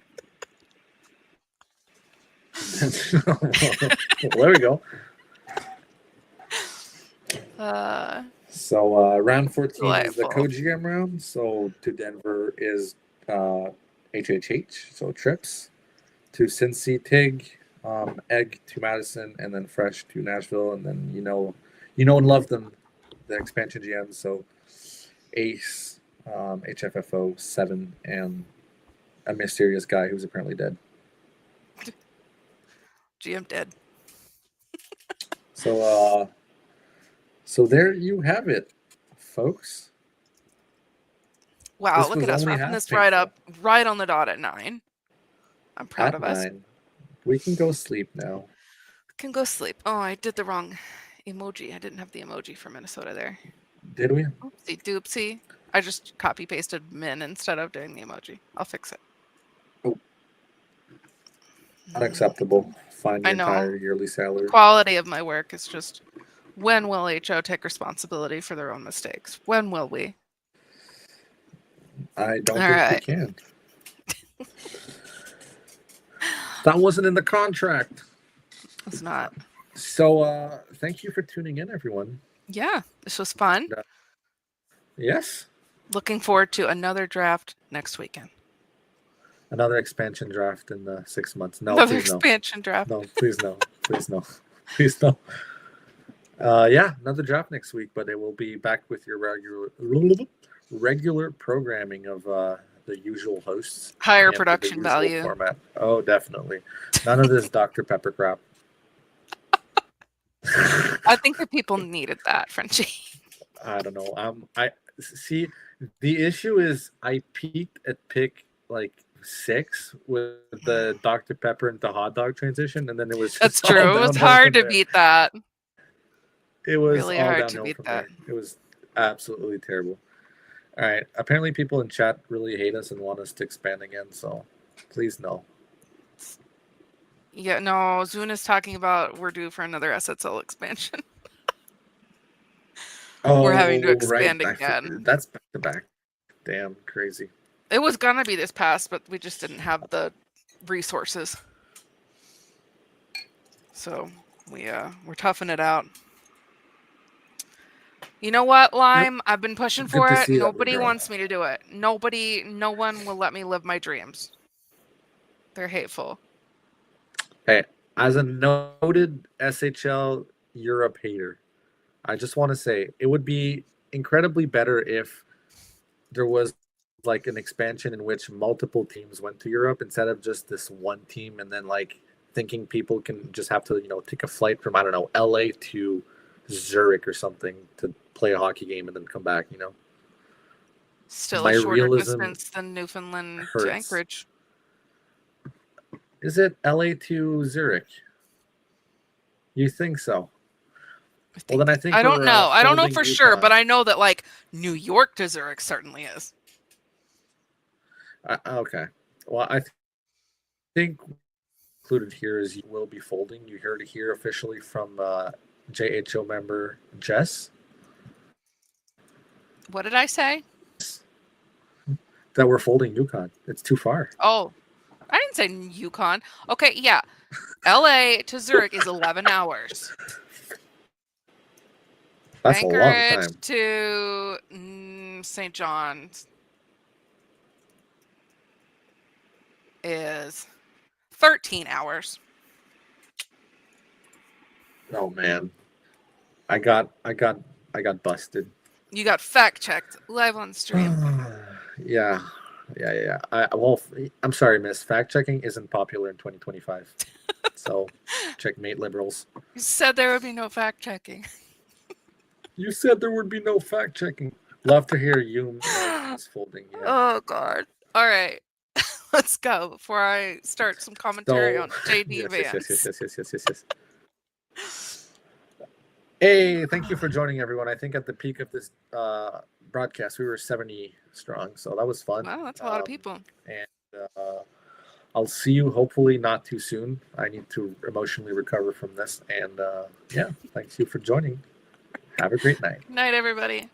Well, there we go. So round 14 is the Delightful. co-GM round. So to Denver is HHH, so Trips. To Cincy, Tig. Egg to Madison, and then Fresh to Nashville, and then you know and love them, the expansion GMs. So Ace, HFFO 7, and a mysterious guy who's apparently dead. GM dead. So there you have it, folks. Wow, This look was at us only wrapping half this right painful. up, right on the dot at 9. I'm proud At of us. 9. We can go sleep now. Can go sleep. Oh, I did the wrong emoji. I didn't have the emoji for Minnesota there. Did we? Oopsie doopsie. I just copy pasted min instead of doing the emoji. I'll fix it. Oh. Unacceptable. Find your I know. entire yearly salary. Quality of my work is just, when will HO take responsibility for their own mistakes? When will we? I don't All think right. we can. That wasn't in the contract. It's not. So thank you for tuning in, everyone. Yeah, this was fun. Yes. Looking forward to another draft next weekend. Another expansion draft in the 6 months. No, Another please no. expansion draft. No, please no. Please no. Please no. Yeah, another draft next week, but it will be back with your regular programming of the usual hosts. Higher and the production usual value. format. Oh, definitely. None of this Dr. Pepper crap. I think the people needed that, Frenchie. I don't know. I see. The issue is I peaked at pick like 6 with the Dr. Pepper into hot dog transition, and then it was. That's just all true. It was downhill hard from to there. beat that. It was Really all hard to downhill beat from that. there. It was absolutely terrible. All right. Apparently, people in chat really hate us and want us to expand again. So, please no. Yeah, no, Zune is talking about we're due for another SSL expansion. Oh, We're having to expand right. again. That's back to back. Damn, crazy. It was gonna be this past, but we just didn't have the resources. So we're toughing it out. You know what, Lime? I've been pushing Good for to it. see that we're Nobody growing. wants me to do it. No one will let me live my dreams. They're hateful. Hey, as a noted SHL Europe hater, I just want to say it would be incredibly better if there was like an expansion in which multiple teams went to Europe instead of just this one team, and then like thinking people can just have to take a flight from, I don't know, LA to Zurich or something to play a hockey game and then come back. Still My a shorter realism distance than Newfoundland to hurts. Anchorage. Is it LA to Zurich? You think so? Well, then I think I don't we're, know. I don't know folding for sure, UConn. but I know that like New York to Zurich certainly is. Okay. Well, I think included here is you will be folding. You heard it here officially from JHO member Jess What did I say? that we're folding UConn. It's too far. Oh, I didn't say Yukon. Okay, yeah. LA to Zurich is 11 hours. That's Anchorage a long time. to St. John's is 13 hours. Oh man, I got busted. You got fact checked live on stream. Yeah. Well, I'm sorry, miss. Fact checking isn't popular in 2025. So, checkmate, liberals. You said there would be no fact checking. You said there would be no fact checking. Love to hear you folding. Yeah. Oh God! All right, let's go before I start some commentary on JD Vance. Yes. Hey, thank you for joining, everyone. I think at the peak of this broadcast, we were 70 strong, so that was fun. Wow, that's a lot of people. And I'll see you hopefully not too soon. I need to emotionally recover from this. And yeah, thanks you for joining. Have a great night. Night, everybody.